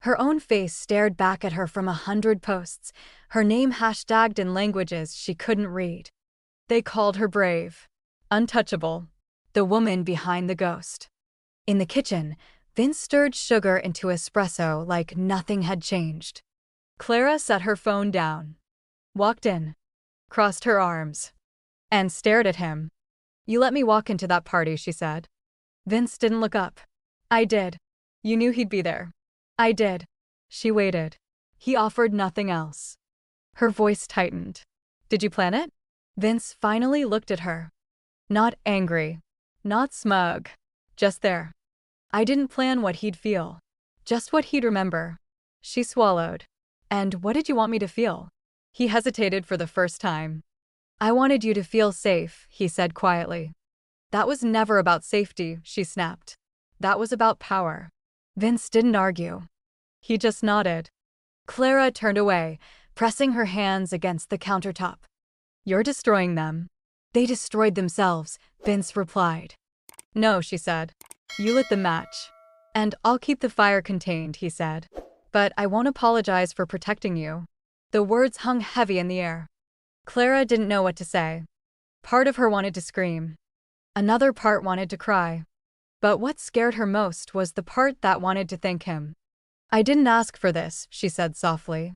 Her own face stared back at her from 100 posts, her name hashtagged in languages she couldn't read. They called her brave, untouchable, the woman behind the ghost. In the kitchen, Vince stirred sugar into espresso like nothing had changed. Clara set her phone down, walked in, crossed her arms, and stared at him. "You let me walk into that party," she said. Vince didn't look up. "I did. You knew he'd be there." "I did." She waited. He offered nothing else. Her voice tightened. "Did you plan it?" Vince finally looked at her. Not angry. Not smug. Just there. "I didn't plan what he'd feel. Just what he'd remember." She swallowed. "And what did you want me to feel?" He hesitated for the first time. "I wanted you to feel safe," he said quietly. "That was never about safety," she snapped. "That was about power." Vince didn't argue. He just nodded. Clara turned away, pressing her hands against the countertop. You're destroying them. They destroyed themselves, Vince replied. No, she said. You lit the match. And I'll keep the fire contained, he said. But I won't apologize for protecting you. The words hung heavy in the air. Clara didn't know what to say. Part of her wanted to scream. Another part wanted to cry. But what scared her most was the part that wanted to thank him. I didn't ask for this, she said softly.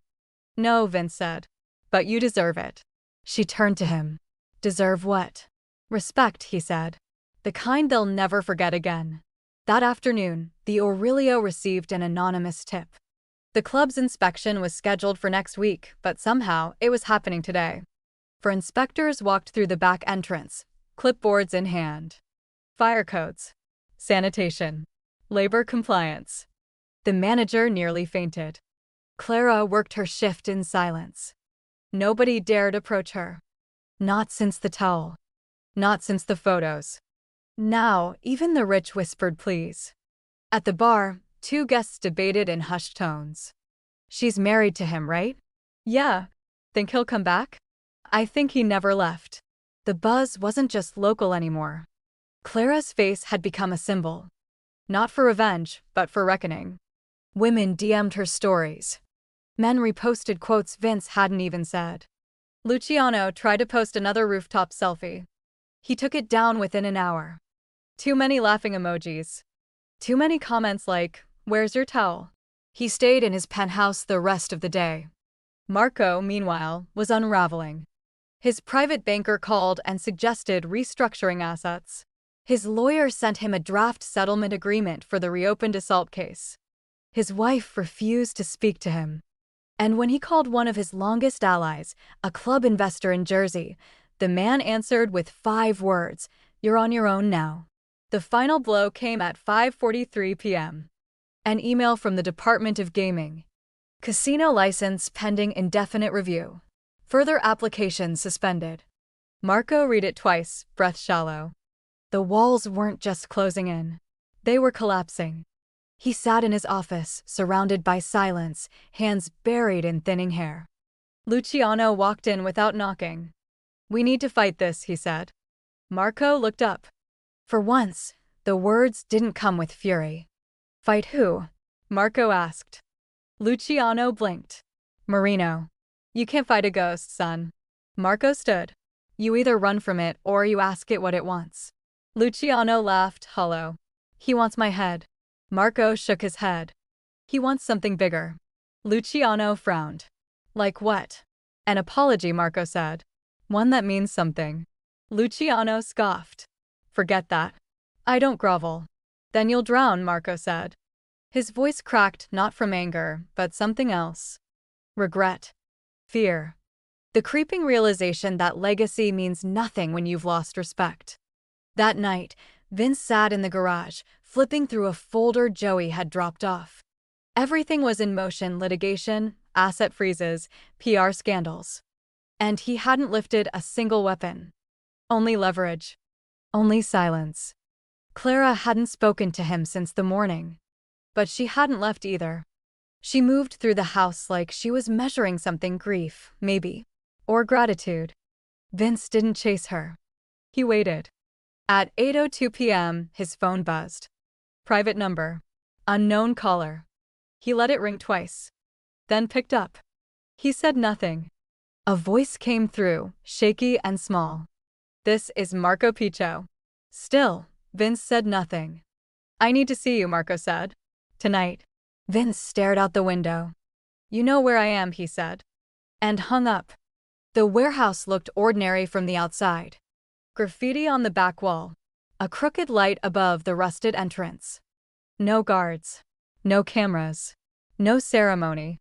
No, Vince said. But you deserve it. She turned to him. Deserve what? Respect, he said. The kind they'll never forget again. That afternoon, the Aurelio received an anonymous tip. The club's inspection was scheduled for next week, but somehow it was happening today. For inspectors walked through the back entrance, clipboards in hand. Fire codes. Sanitation. Labor compliance. The manager nearly fainted. Clara worked her shift in silence. Nobody dared approach her. Not since the towel. Not since the photos. Now, even the rich whispered please. At the bar, two guests debated in hushed tones. She's married to him, right? Yeah. Think he'll come back? I think he never left. The buzz wasn't just local anymore. Clara's face had become a symbol. Not for revenge, but for reckoning. Women DM'd her stories. Men reposted quotes Vince hadn't even said. Luciano tried to post another rooftop selfie. He took it down within an hour. Too many laughing emojis. Too many comments like, "Where's your towel?" He stayed in his penthouse the rest of the day. Marco, meanwhile, was unraveling. His private banker called and suggested restructuring assets. His lawyer sent him a draft settlement agreement for the reopened assault case. His wife refused to speak to him. And when he called one of his longest allies, a club investor in Jersey, the man answered with 5 words, "You're on your own now." The final blow came at 5:43 p.m. An email from the Department of Gaming. Casino license pending indefinite review. Further application suspended. Marco read it twice, breath shallow. The walls weren't just closing in. They were collapsing. He sat in his office, surrounded by silence, hands buried in thinning hair. Luciano walked in without knocking. "We need to fight this," he said. Marco looked up. For once, the words didn't come with fury. "Fight who?" Marco asked. Luciano blinked. "Marino. You can't fight a ghost, son." Marco stood. "You either run from it or you ask it what it wants." Luciano laughed, hollow. "He wants my head." Marco shook his head. "He wants something bigger." Luciano frowned. "Like what?" "An apology," Marco said. "One that means something." Luciano scoffed. "Forget that. I don't grovel." "Then you'll drown," Marco said. His voice cracked not from anger, but something else. Regret. Fear. The creeping realization that legacy means nothing when you've lost respect. That night, Vince sat in the garage, flipping through a folder Joey had dropped off. Everything was in motion: litigation, asset freezes, PR scandals. And he hadn't lifted a single weapon. Only leverage. Only silence. Clara hadn't spoken to him since the morning. But she hadn't left either. She moved through the house like she was measuring something: grief, maybe. Or gratitude. Vince didn't chase her. He waited. At 8:02 p.m., his phone buzzed. Private number. Unknown caller. He let it ring twice. Then picked up. He said nothing. A voice came through, shaky and small. "This is Marco Piccio." Still, Vince said nothing. "I need to see you," Marco said. "Tonight." Vince stared out the window. "You know where I am," he said. And hung up. The warehouse looked ordinary from the outside. Graffiti on the back wall. A crooked light above the rusted entrance. No guards. No cameras. No ceremony.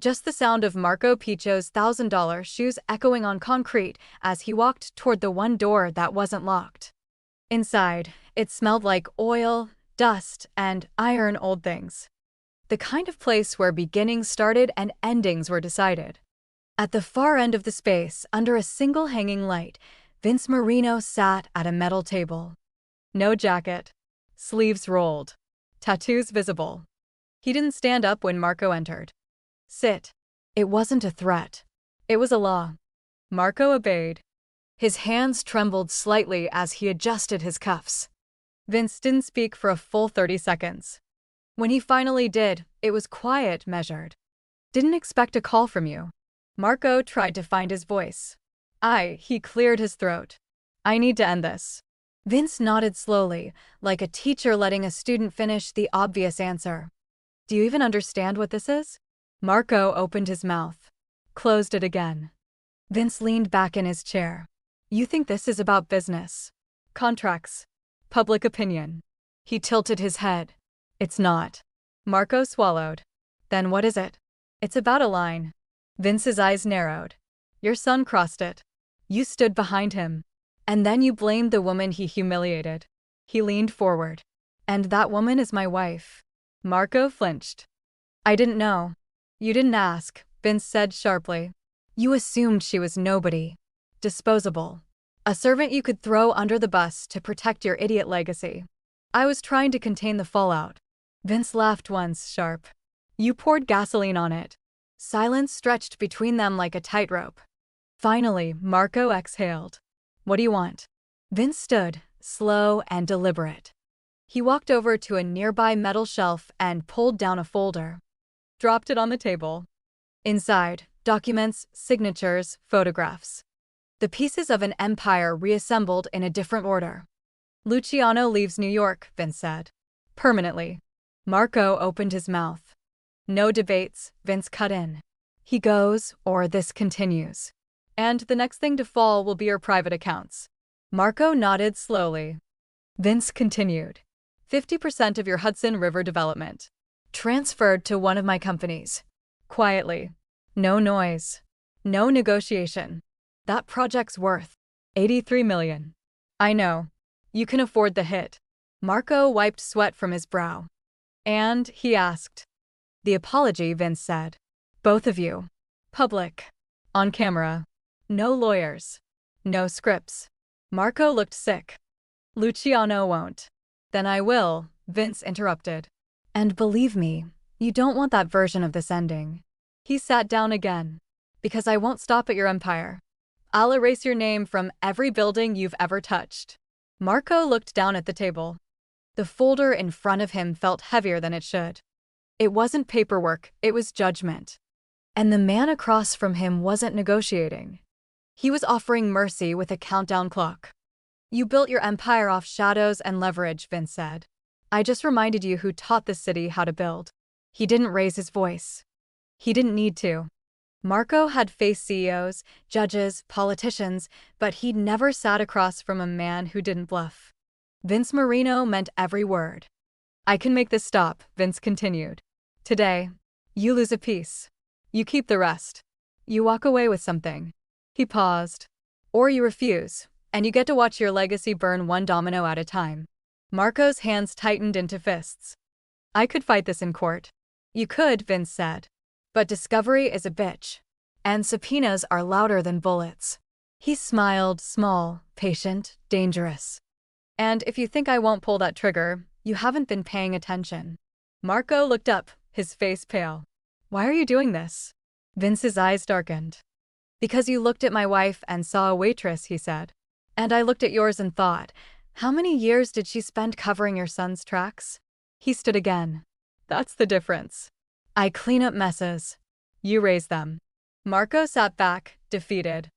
Just the sound of Marco Piccio's $1,000 shoes echoing on concrete as he walked toward the one door that wasn't locked. Inside, it smelled like oil, dust, and iron old things. The kind of place where beginnings started and endings were decided. At the far end of the space, under a single hanging light, Vince Marino sat at a metal table. No jacket. Sleeves rolled. Tattoos visible. He didn't stand up when Marco entered. Sit. It wasn't a threat. It was a law. Marco obeyed. His hands trembled slightly as he adjusted his cuffs. Vince didn't speak for a full 30 seconds. When he finally did, it was quiet, measured. Didn't expect a call from you. Marco tried to find his voice. He cleared his throat. I need to end this. Vince nodded slowly, like a teacher letting a student finish the obvious answer. Do you even understand what this is? Marco opened his mouth, closed it again. Vince leaned back in his chair. You think this is about business? Contracts? Public opinion? He tilted his head. It's not. Marco swallowed. Then what is it? It's about a line. Vince's eyes narrowed. Your son crossed it. You stood behind him. And then you blamed the woman he humiliated. He leaned forward. And that woman is my wife. Marco flinched. I didn't know. You didn't ask, Vince said sharply. You assumed she was nobody. Disposable. A servant you could throw under the bus to protect your idiot legacy. I was trying to contain the fallout. Vince laughed once, sharp. You poured gasoline on it. Silence stretched between them like a tightrope. Finally, Marco exhaled. What do you want? Vince stood, slow and deliberate. He walked over to a nearby metal shelf and pulled down a folder. Dropped it on the table. Inside, documents, signatures, photographs. The pieces of an empire reassembled in a different order. Luciano leaves New York, Vince said. Permanently. Marco opened his mouth. No debates, Vince cut in. He goes, or this continues. And the next thing to fall will be your private accounts. Marco nodded slowly. Vince continued. 50% of your Hudson River development. Transferred to one of my companies. Quietly. No noise. No negotiation. That project's worth $83 million. I know. You can afford the hit. Marco wiped sweat from his brow. And, he asked. The apology, Vince said. Both of you. Public. On camera. No lawyers. No scripts. Marco looked sick. Luciano won't. Then I will, Vince interrupted. And believe me, you don't want that version of this ending. He sat down again. Because I won't stop at your empire. I'll erase your name from every building you've ever touched. Marco looked down at the table. The folder in front of him felt heavier than it should. It wasn't paperwork, it was judgment. And the man across from him wasn't negotiating. He was offering mercy with a countdown clock. You built your empire off shadows and leverage, Vince said. I just reminded you who taught this city how to build. He didn't raise his voice. He didn't need to. Marco had faced CEOs, judges, politicians, but he'd never sat across from a man who didn't bluff. Vince Marino meant every word. I can make this stop, Vince continued. Today, you lose a piece. You keep the rest. You walk away with something. He paused. Or you refuse, and you get to watch your legacy burn one domino at a time. Marco's hands tightened into fists. I could fight this in court. You could, Vince said. But discovery is a bitch. And subpoenas are louder than bullets. He smiled, small, patient, dangerous. And if you think I won't pull that trigger, you haven't been paying attention. Marco looked up, his face pale. Why are you doing this? Vince's eyes darkened. Because you looked at my wife and saw a waitress, he said. And I looked at yours and thought, how many years did she spend covering your son's tracks? He stood again. That's the difference. I clean up messes. You raise them. Marco sat back, defeated.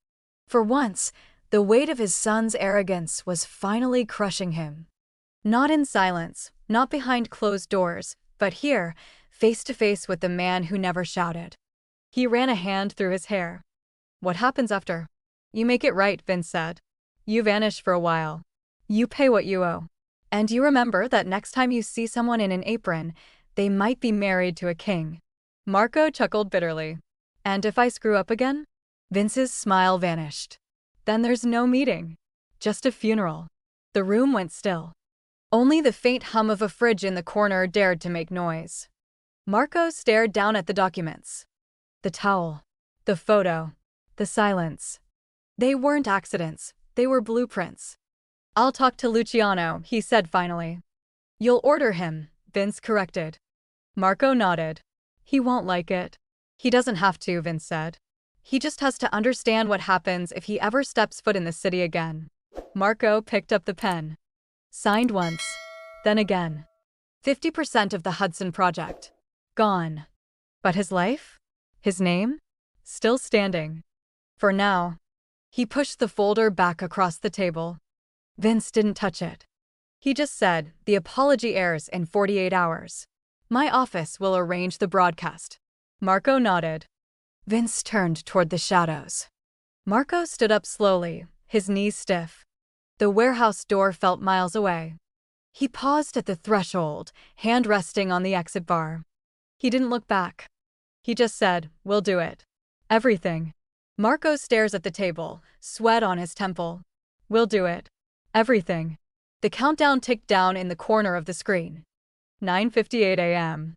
For once, the weight of his son's arrogance was finally crushing him. Not in silence, not behind closed doors, but here, face to face with the man who never shouted. He ran a hand through his hair. What happens after? You make it right, Vince said. You vanish for a while. You pay what you owe. And you remember that next time you see someone in an apron, they might be married to a king. Marco chuckled bitterly. And if I screw up again? Vince's smile vanished. Then there's no meeting. Just a funeral. The room went still. Only the faint hum of a fridge in the corner dared to make noise. Marco stared down at the documents. The towel. The photo. The silence. They weren't accidents. They were blueprints. I'll talk to Luciano, he said finally. You'll order him, Vince corrected. Marco nodded. He won't like it. He doesn't have to, Vince said. He just has to understand what happens if he ever steps foot in the city again. Marco picked up the pen. Signed once. Then again. 50% of the Hudson Project. Gone. But his life? His name? Still standing. For now. He pushed the folder back across the table. Vince didn't touch it. He just said, the apology airs in 48 hours. My office will arrange the broadcast. Marco nodded. Vince turned toward the shadows. Marco stood up slowly, his knees stiff. The warehouse door felt miles away. He paused at the threshold, hand resting on the exit bar. He didn't look back. He just said, we'll do it. Everything. Marco stares at the table, sweat on his temple. We'll do it. Everything. The countdown ticked down in the corner of the screen. 9:58 a.m.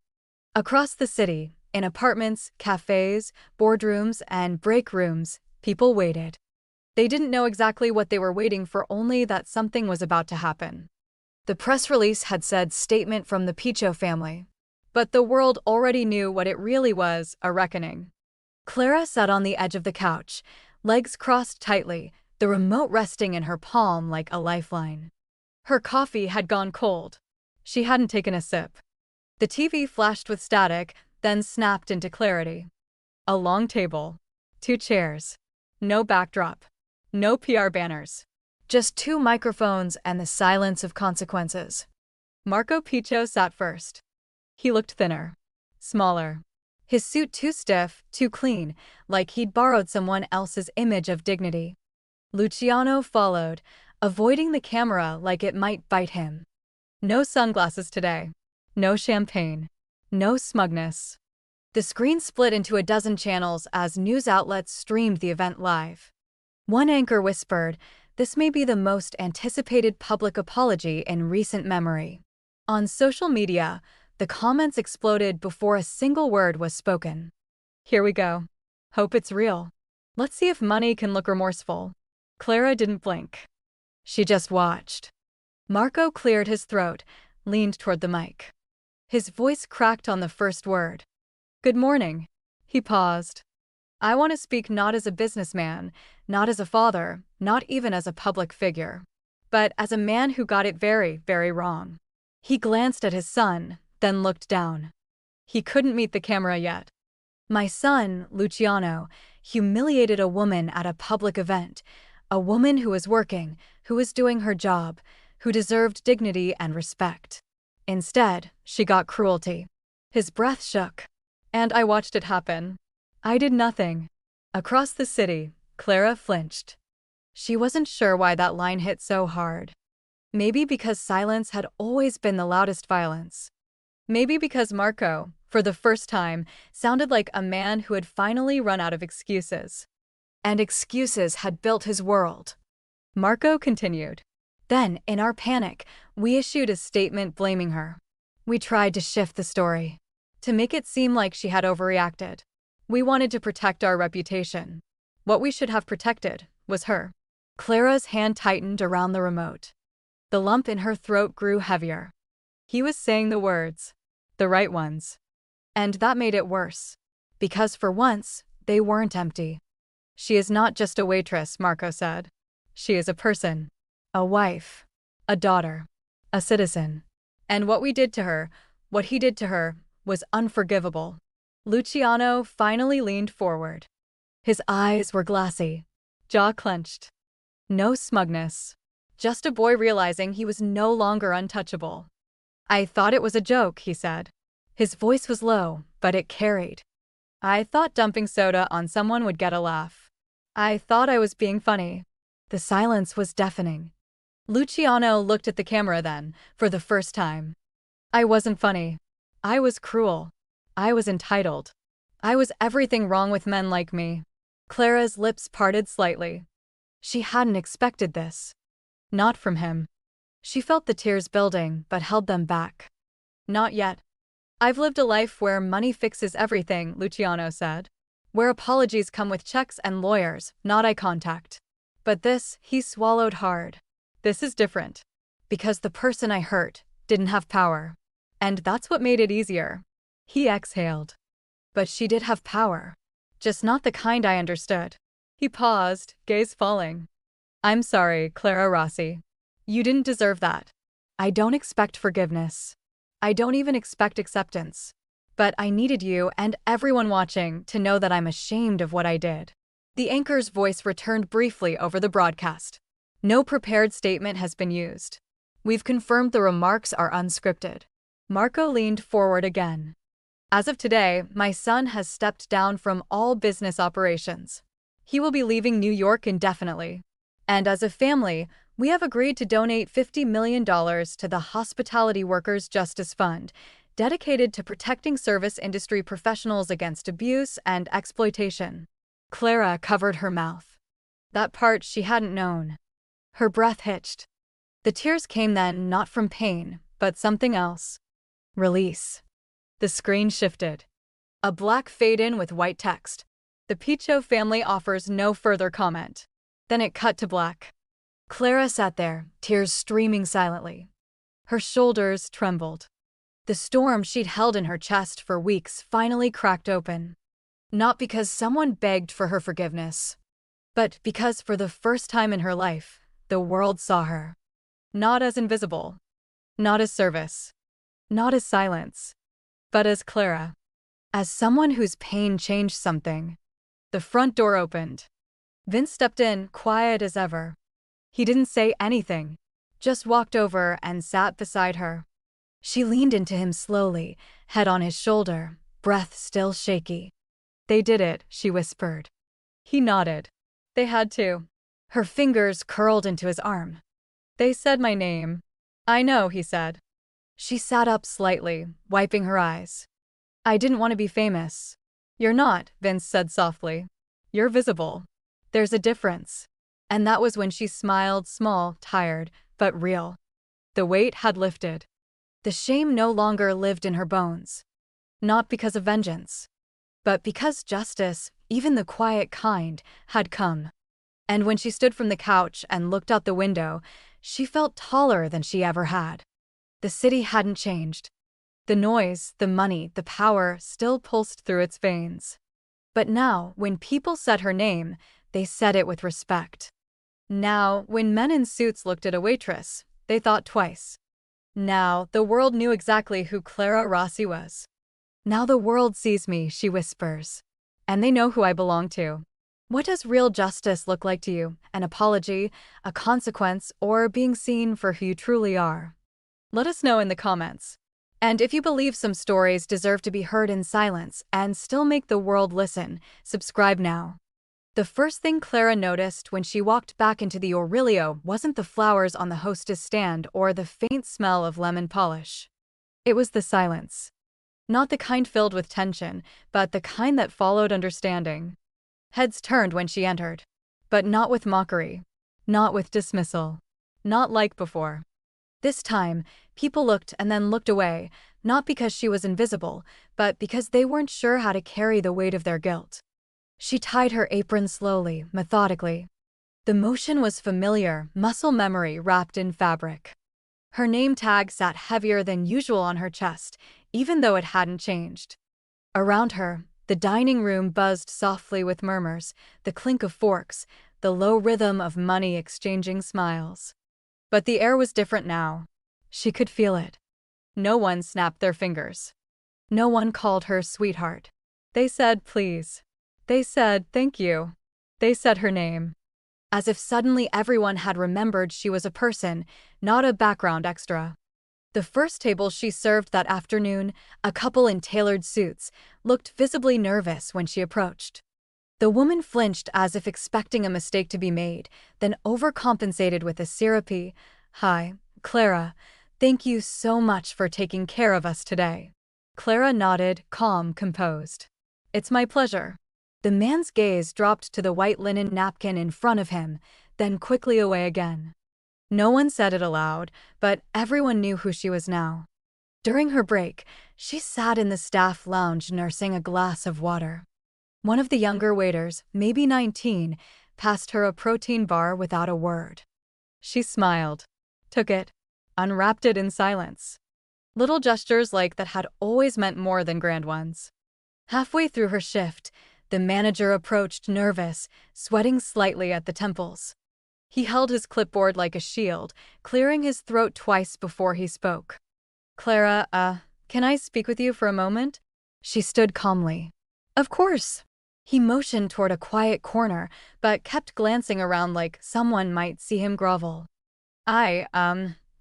Across the city, in apartments, cafes, boardrooms, and break rooms, people waited. They didn't know exactly what they were waiting for, only that something was about to happen. The press release had said statement from the Piccio family. But the world already knew what it really was, a reckoning. Clara sat on the edge of the couch, legs crossed tightly, the remote resting in her palm like a lifeline. Her coffee had gone cold. She hadn't taken a sip. The TV flashed with static, then snapped into clarity. A long table. 2 chairs. No backdrop. No PR banners. Just 2 microphones and the silence of consequences. Marco Piccio sat first. He looked thinner. Smaller. His suit too stiff, too clean, like he'd borrowed someone else's image of dignity. Luciano followed, avoiding the camera like it might bite him. No sunglasses today. No champagne. No smugness. The screen split into a dozen channels as news outlets streamed the event live. One anchor whispered, "This may be the most anticipated public apology in recent memory." On social media, the comments exploded before a single word was spoken. Here we go. Hope it's real. Let's see if money can look remorseful. Clara didn't blink. She just watched. Marco cleared his throat, leaned toward the mic. His voice cracked on the first word. Good morning. He paused. I want to speak not as a businessman, not as a father, not even as a public figure, but as a man who got it very, very wrong. He glanced at his son, then looked down. He couldn't meet the camera yet. My son, Luciano, humiliated a woman at a public event, a woman who was working, who was doing her job, who deserved dignity and respect. Instead, she got cruelty. His breath shook. And I watched it happen. I did nothing. Across the city, Clara flinched. She wasn't sure why that line hit so hard. Maybe because silence had always been the loudest violence. Maybe because Marco, for the first time, sounded like a man who had finally run out of excuses. And excuses had built his world. Marco continued. Then, in our panic, we issued a statement blaming her. We tried to shift the story. To make it seem like she had overreacted. We wanted to protect our reputation. What we should have protected was her. Clara's hand tightened around the remote. The lump in her throat grew heavier. He was saying the words. The right ones. And that made it worse. Because for once, they weren't empty. She is not just a waitress, Marco said. She is a person. A wife. A daughter. A citizen. And what we did to her, what he did to her, was unforgivable. Luciano finally leaned forward. His eyes were glassy, jaw clenched. No smugness. Just a boy realizing he was no longer untouchable. I thought it was a joke, he said. His voice was low, but it carried. I thought dumping soda on someone would get a laugh. I thought I was being funny. The silence was deafening. Luciano looked at the camera then, for the first time. I wasn't funny. I was cruel. I was entitled. I was everything wrong with men like me. Clara's lips parted slightly. She hadn't expected this. Not from him. She felt the tears building, but held them back. Not yet. I've lived a life where money fixes everything, Luciano said. Where apologies come with checks and lawyers, not eye contact. But this, he swallowed hard. This is different. Because the person I hurt didn't have power. And that's what made it easier. He exhaled. But she did have power. Just not the kind I understood. He paused, gaze falling. I'm sorry, Clara Rossi. You didn't deserve that. I don't expect forgiveness. I don't even expect acceptance. But I needed you and everyone watching to know that I'm ashamed of what I did. The anchor's voice returned briefly over the broadcast. No prepared statement has been used. We've confirmed the remarks are unscripted. Marco leaned forward again. As of today, my son has stepped down from all business operations. He will be leaving New York indefinitely. And as a family, we have agreed to donate $50 million to the Hospitality Workers Justice Fund, dedicated to protecting service industry professionals against abuse and exploitation. Clara covered her mouth. That part she hadn't known. Her breath hitched. The tears came then not from pain, but something else. Release. The screen shifted. A black fade-in with white text. The Piccio family offers no further comment. Then it cut to black. Clara sat there, tears streaming silently. Her shoulders trembled. The storm she'd held in her chest for weeks finally cracked open. Not because someone begged for her forgiveness, but because for the first time in her life, the world saw her. Not as invisible. Not as service. Not as silence. But as Clara. As someone whose pain changed something. The front door opened. Vince stepped in, quiet as ever. He didn't say anything, just walked over and sat beside her. She leaned into him slowly, head on his shoulder, breath still shaky. They did it, she whispered. He nodded. They had to. Her fingers curled into his arm. They said my name. I know, he said. She sat up slightly, wiping her eyes. I didn't want to be famous. You're not, Vince said softly. You're visible. There's a difference. And that was when she smiled, small, tired, but real. The weight had lifted. The shame no longer lived in her bones. Not because of vengeance, but because justice, even the quiet kind, had come. And when she stood from the couch and looked out the window, she felt taller than she ever had. The city hadn't changed. The noise, the money, the power still pulsed through its veins. But now, when people said her name, they said it with respect. Now, when men in suits looked at a waitress, they thought twice. Now, the world knew exactly who Clara Rossi was. Now the world sees me, she whispers. And they know who I belong to. What does real justice look like to you? An apology, a consequence, or being seen for who you truly are? Let us know in the comments. And if you believe some stories deserve to be heard in silence and still make the world listen, subscribe now. The first thing Clara noticed when she walked back into the Aurelio wasn't the flowers on the hostess stand or the faint smell of lemon polish. It was the silence. Not the kind filled with tension, but the kind that followed understanding. Heads turned when she entered. But not with mockery. Not with dismissal. Not like before. This time, people looked and then looked away, not because she was invisible, but because they weren't sure how to carry the weight of their guilt. She tied her apron slowly, methodically. The motion was familiar, muscle memory wrapped in fabric. Her name tag sat heavier than usual on her chest, even though it hadn't changed. Around her, the dining room buzzed softly with murmurs, the clink of forks, the low rhythm of money exchanging smiles. But the air was different now. She could feel it. No one snapped their fingers. No one called her sweetheart. They said please. They said thank you. They said her name. As if suddenly everyone had remembered she was a person, not a background extra. The first table she served that afternoon, a couple in tailored suits, looked visibly nervous when she approached. The woman flinched as if expecting a mistake to be made, then overcompensated with a syrupy, "Hi, Clara. Thank you so much for taking care of us today." Clara nodded, calm, composed. "It's my pleasure." The man's gaze dropped to the white linen napkin in front of him, then quickly away again. No one said it aloud, but everyone knew who she was now. During her break, she sat in the staff lounge nursing a glass of water. One of the younger waiters, maybe 19, passed her a protein bar without a word. She smiled, took it, unwrapped it in silence. Little gestures like that had always meant more than grand ones. Halfway through her shift, the manager approached nervous, sweating slightly at the temples. He held his clipboard like a shield, clearing his throat twice before he spoke. Clara, can I speak with you for a moment? She stood calmly. Of course. He motioned toward a quiet corner, but kept glancing around like someone might see him grovel.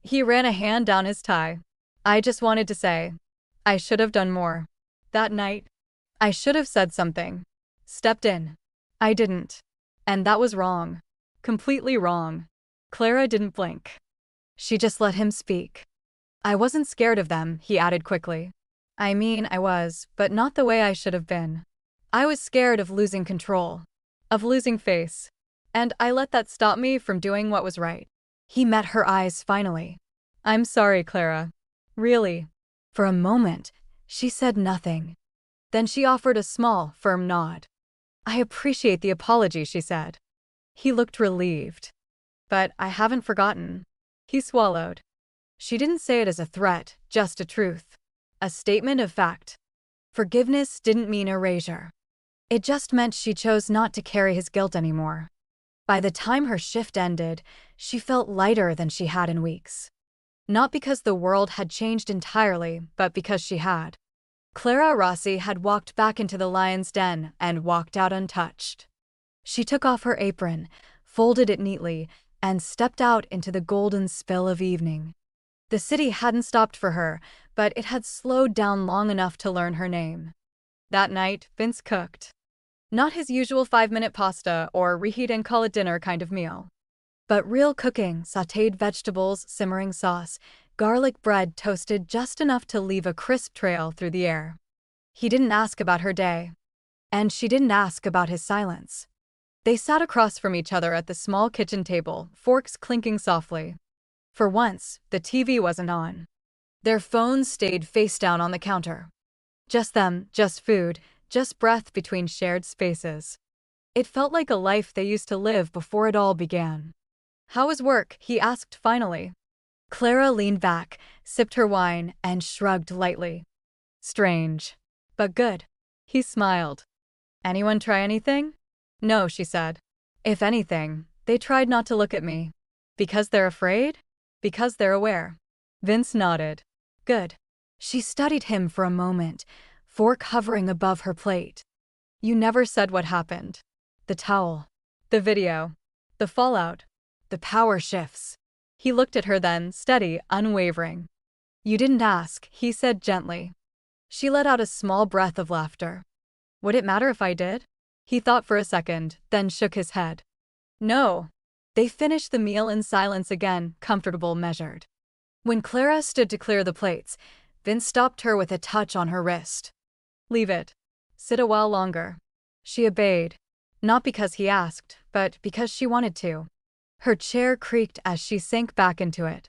He ran a hand down his tie. I just wanted to say, I should have done more. That night, I should have said something. Stepped in. I didn't. And that was wrong. Completely wrong. Clara didn't blink. She just let him speak. I wasn't scared of them, he added quickly. I mean, I was, but not the way I should have been. I was scared of losing control. Of losing face. And I let that stop me from doing what was right. He met her eyes finally. I'm sorry, Clara. Really. For a moment, she said nothing. Then she offered a small, firm nod. I appreciate the apology, she said. He looked relieved. But I haven't forgotten. He swallowed. She didn't say it as a threat, just a truth. A statement of fact. Forgiveness didn't mean erasure. It just meant she chose not to carry his guilt anymore. By the time her shift ended, she felt lighter than she had in weeks. Not because the world had changed entirely, but because she had. Clara Rossi had walked back into the lion's den and walked out untouched. She took off her apron, folded it neatly, and stepped out into the golden spill of evening. The city hadn't stopped for her, but it had slowed down long enough to learn her name. That night, Vince cooked. Not his usual 5-minute pasta or reheat and call it dinner kind of meal. But real cooking, sautéed vegetables, simmering sauce, garlic bread toasted just enough to leave a crisp trail through the air. He didn't ask about her day. And she didn't ask about his silence. They sat across from each other at the small kitchen table, forks clinking softly. For once, the TV wasn't on. Their phones stayed face down on the counter. Just them, just food, just breath between shared spaces. It felt like a life they used to live before it all began. How was work? He asked finally. Clara leaned back, sipped her wine, and shrugged lightly. Strange. But good. He smiled. Anyone try anything? No, she said. If anything, they tried not to look at me. Because they're afraid? Because they're aware. Vince nodded. Good. She studied him for a moment, fork hovering above her plate. You never said what happened. The towel. The video. The fallout. The power shifts. He looked at her then, steady, unwavering. You didn't ask, he said gently. She let out a small breath of laughter. Would it matter if I did? He thought for a second, then shook his head. No. They finished the meal in silence again, comfortable, measured. When Clara stood to clear the plates, Vince stopped her with a touch on her wrist. Leave it. Sit a while longer. She obeyed. Not because he asked, but because she wanted to. Her chair creaked as she sank back into it.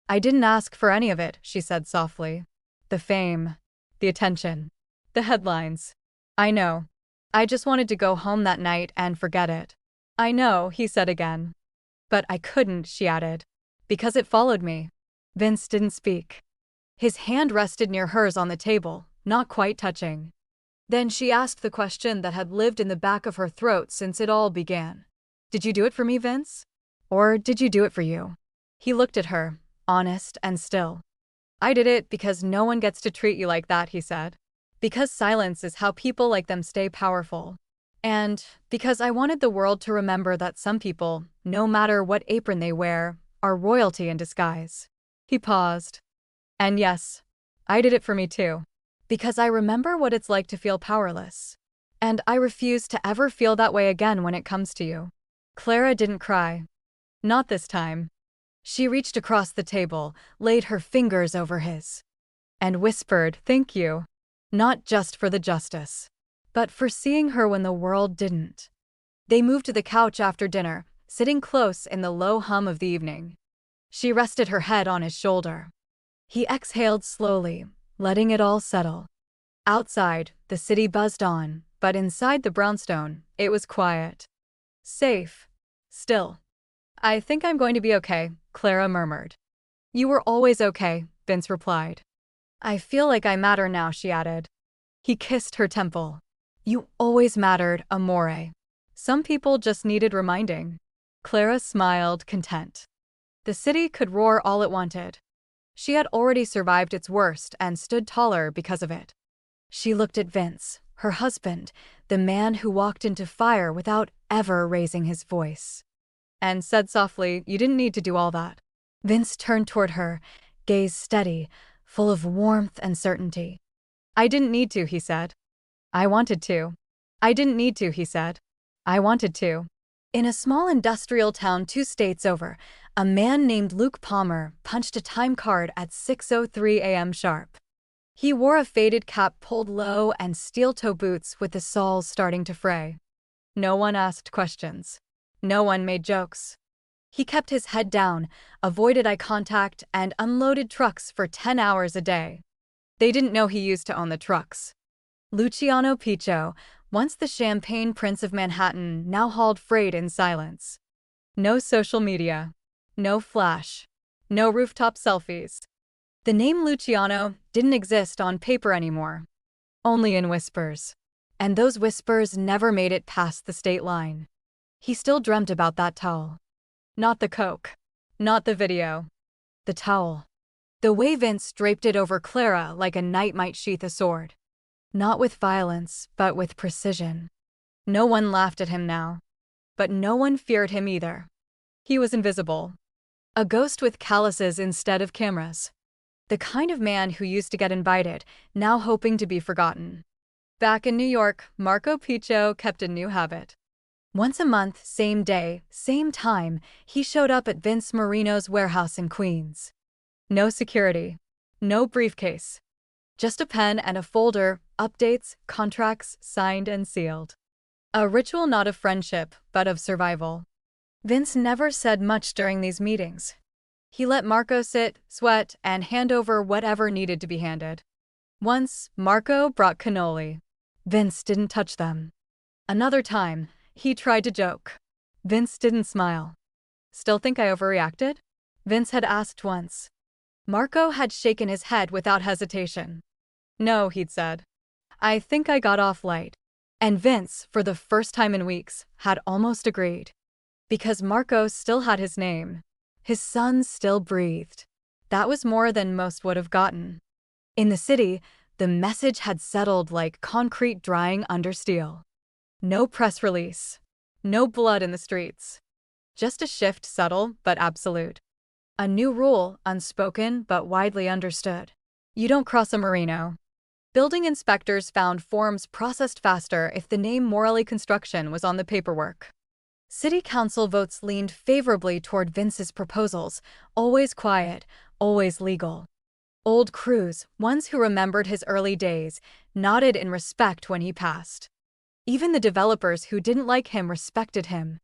I didn't ask for any of it, she said softly. The fame. The attention. The headlines. I know. I just wanted to go home that night and forget it. I know, he said again. But I couldn't, she added. Because it followed me. Vince didn't speak. His hand rested near hers on the table, not quite touching. Then she asked the question that had lived in the back of her throat since it all began. Did you do it for me, Vince? Or did you do it for you? He looked at her, honest and still. I did it because no one gets to treat you like that, he said. Because silence is how people like them stay powerful. And because I wanted the world to remember that some people, no matter what apron they wear, are royalty in disguise. He paused. And yes, I did it for me too. Because I remember what it's like to feel powerless. And I refuse to ever feel that way again when it comes to you. Clara didn't cry. Not this time. She reached across the table, laid her fingers over his. And whispered, thank you. Not just for the justice. But for seeing her when the world didn't. They moved to the couch after dinner, sitting close in the low hum of the evening. She rested her head on his shoulder. He exhaled slowly, letting it all settle. Outside, the city buzzed on, but inside the brownstone, it was quiet. Safe. Still. I think I'm going to be okay, Clara murmured. You were always okay, Vince replied. I feel like I matter now, she added. He kissed her temple. You always mattered, amore. Some people just needed reminding. Clara smiled, content. The city could roar all it wanted. She had already survived its worst and stood taller because of it. She looked at Vince, her husband, the man who walked into fire without ever raising his voice, and said softly, "You didn't need to do all that." Vince turned toward her, gaze steady, full of warmth and certainty. "I didn't need to," he said. "I wanted to." "I didn't need to," he said. "I wanted to." In a small industrial town 2 states over, a man named Luke Palmer punched a time card at 6:03 a.m. sharp. He wore a faded cap pulled low and steel-toe boots with the soles starting to fray. No one asked questions. No one made jokes. He kept his head down, avoided eye contact, and unloaded trucks for 10 hours a day. They didn't know he used to own the trucks. Luciano Piccio, once the champagne prince of Manhattan, now hauled freight in silence. No social media. No flash. No rooftop selfies. The name Luciano didn't exist on paper anymore. Only in whispers. And those whispers never made it past the state line. He still dreamt about that towel. Not the Coke. Not the video. The towel. The way Vince draped it over Clara like a knight might sheath a sword. Not with violence, but with precision. No one laughed at him now. But no one feared him either. He was invisible. A ghost with calluses instead of cameras. The kind of man who used to get invited, now hoping to be forgotten. Back in New York, Marco Piccio kept a new habit. Once a month, same day, same time, he showed up at Vince Marino's warehouse in Queens. No security. No briefcase. Just a pen and a folder, updates, contracts, signed and sealed. A ritual not of friendship, but of survival. Vince never said much during these meetings. He let Marco sit, sweat, and hand over whatever needed to be handed. Once, Marco brought cannoli. Vince didn't touch them. Another time, he tried to joke. Vince didn't smile. "Still think I overreacted?" Vince had asked once. Marco had shaken his head without hesitation. "No," he'd said. "I think I got off light." And Vince, for the first time in weeks, had almost agreed. Because Marco still had his name. His son still breathed. That was more than most would have gotten. In the city, the message had settled like concrete drying under steel. No press release. No blood in the streets. Just a shift, subtle but absolute. A new rule, unspoken but widely understood. You don't cross a Marino. Building inspectors found forms processed faster if the name Morley Construction was on the paperwork. City council votes leaned favorably toward Vince's proposals, always quiet, always legal. Old crews, ones who remembered his early days, nodded in respect when he passed. Even the developers who didn't like him respected him.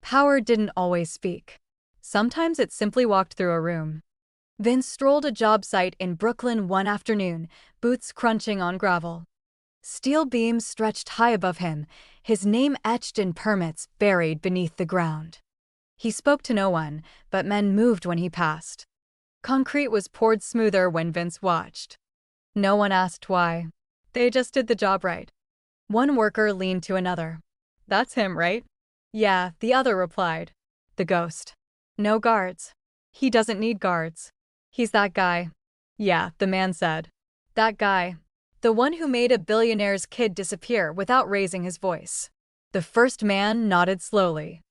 Power didn't always speak. Sometimes it simply walked through a room. Vince strolled a job site in Brooklyn one afternoon, boots crunching on gravel. Steel beams stretched high above him, his name etched in permits buried beneath the ground. He spoke to no one, but men moved when he passed. Concrete was poured smoother when Vince watched. No one asked why. They just did the job right. One worker leaned to another. "That's him, right?" "Yeah," the other replied. "The ghost. No guards. He doesn't need guards. He's that guy." "Yeah," the man said. "That guy. The one who made a billionaire's kid disappear without raising his voice." The first man nodded slowly.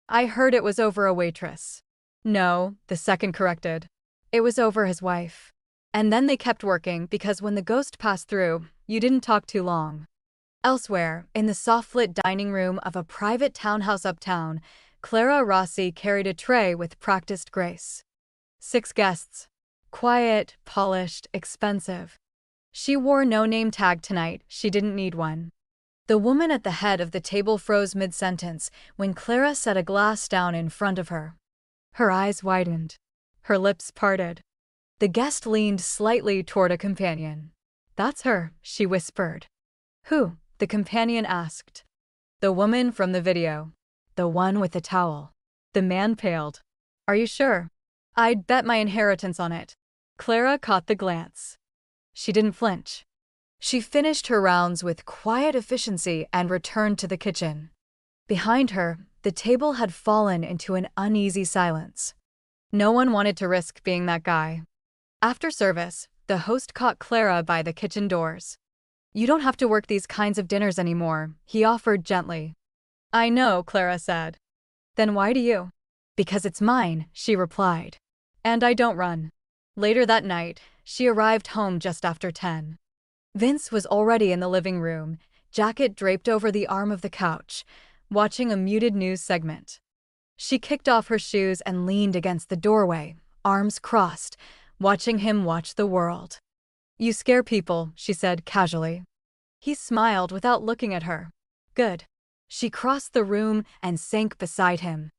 "I heard it was over a waitress." "No," the second corrected. "It was over his wife." And then they kept working because when the ghost passed through, you didn't talk too long. Elsewhere, in the soft-lit dining room of a private townhouse uptown, Clara Rossi carried a tray with practiced grace. 6 guests. Quiet, polished, expensive. She wore no name tag tonight, she didn't need one. The woman at the head of the table froze mid-sentence when Clara set a glass down in front of her. Her eyes widened. Her lips parted. The guest leaned slightly toward a companion. "That's her," she whispered. "Who?" the companion asked. "The woman from the video. The one with the towel." The man paled. "Are you sure?" "I'd bet my inheritance on it." Clara caught the glance. She didn't flinch. She finished her rounds with quiet efficiency and returned to the kitchen. Behind her, the table had fallen into an uneasy silence. No one wanted to risk being that guy. After service, the host caught Clara by the kitchen doors. "You don't have to work these kinds of dinners anymore," he offered gently. "I know," Clara said. "Then why do you?" "Because it's mine," she replied. "And I don't run." Later that night, she arrived home just after 10. Vince was already in the living room, jacket draped over the arm of the couch, watching a muted news segment. She kicked off her shoes and leaned against the doorway, arms crossed, watching him watch the world. "You scare people," she said casually. He smiled without looking at her. "Good." She crossed the room and sank beside him.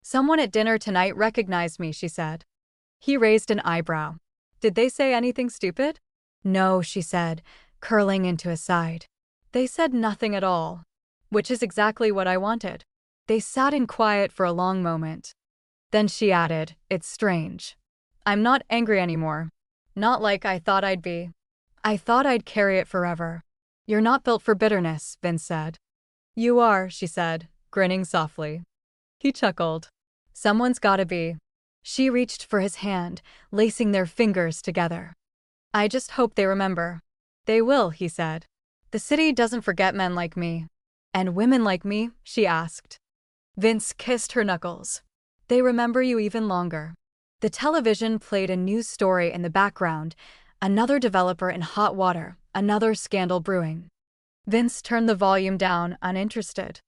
"Someone at dinner tonight recognized me," she said. He raised an eyebrow. "Did they say anything stupid?" "No," she said, curling into his side. "They said nothing at all." "Which is exactly what I wanted." They sat in quiet for a long moment. Then she added, "It's strange. I'm not angry anymore. Not like I thought I'd be. I thought I'd carry it forever." "You're not built for bitterness," Vince said. "You are," she said, grinning softly. He chuckled. "Someone's gotta be." She reached for his hand, lacing their fingers together. "I just hope they remember." "They will," he said. "The city doesn't forget men like me." "And women like me?" she asked. Vince kissed her knuckles. "They remember you even longer." The television played a news story in the background, another developer in hot water, another scandal brewing. Vince turned the volume down, uninterested.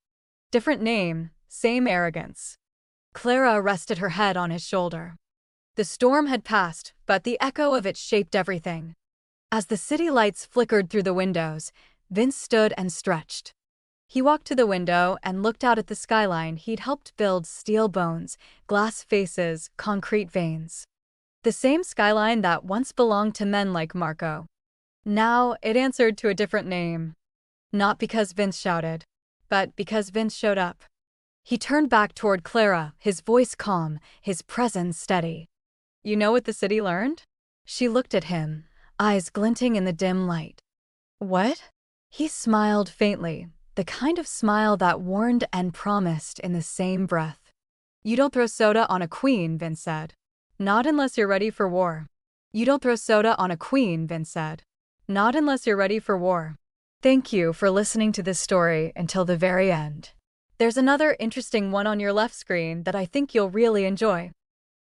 Different name, same arrogance. Clara rested her head on his shoulder. The storm had passed, but the echo of it shaped everything. As the city lights flickered through the windows, Vince stood and stretched. He walked to the window and looked out at the skyline he'd helped build: steel bones, glass faces, concrete veins. The same skyline that once belonged to men like Marco. Now it answered to a different name. Not because Vince shouted, but because Vince showed up. He turned back toward Clara, his voice calm, his presence steady. "You know what the city learned?" She looked at him, eyes glinting in the dim light. "What?" He smiled faintly, the kind of smile that warned and promised in the same breath. "You don't throw soda on a queen," Vince said. "Not unless you're ready for war." "You don't throw soda on a queen," Vince said. "Not unless you're ready for war." Thank you for listening to this story until the very end. There's another interesting one on your left screen that I think you'll really enjoy.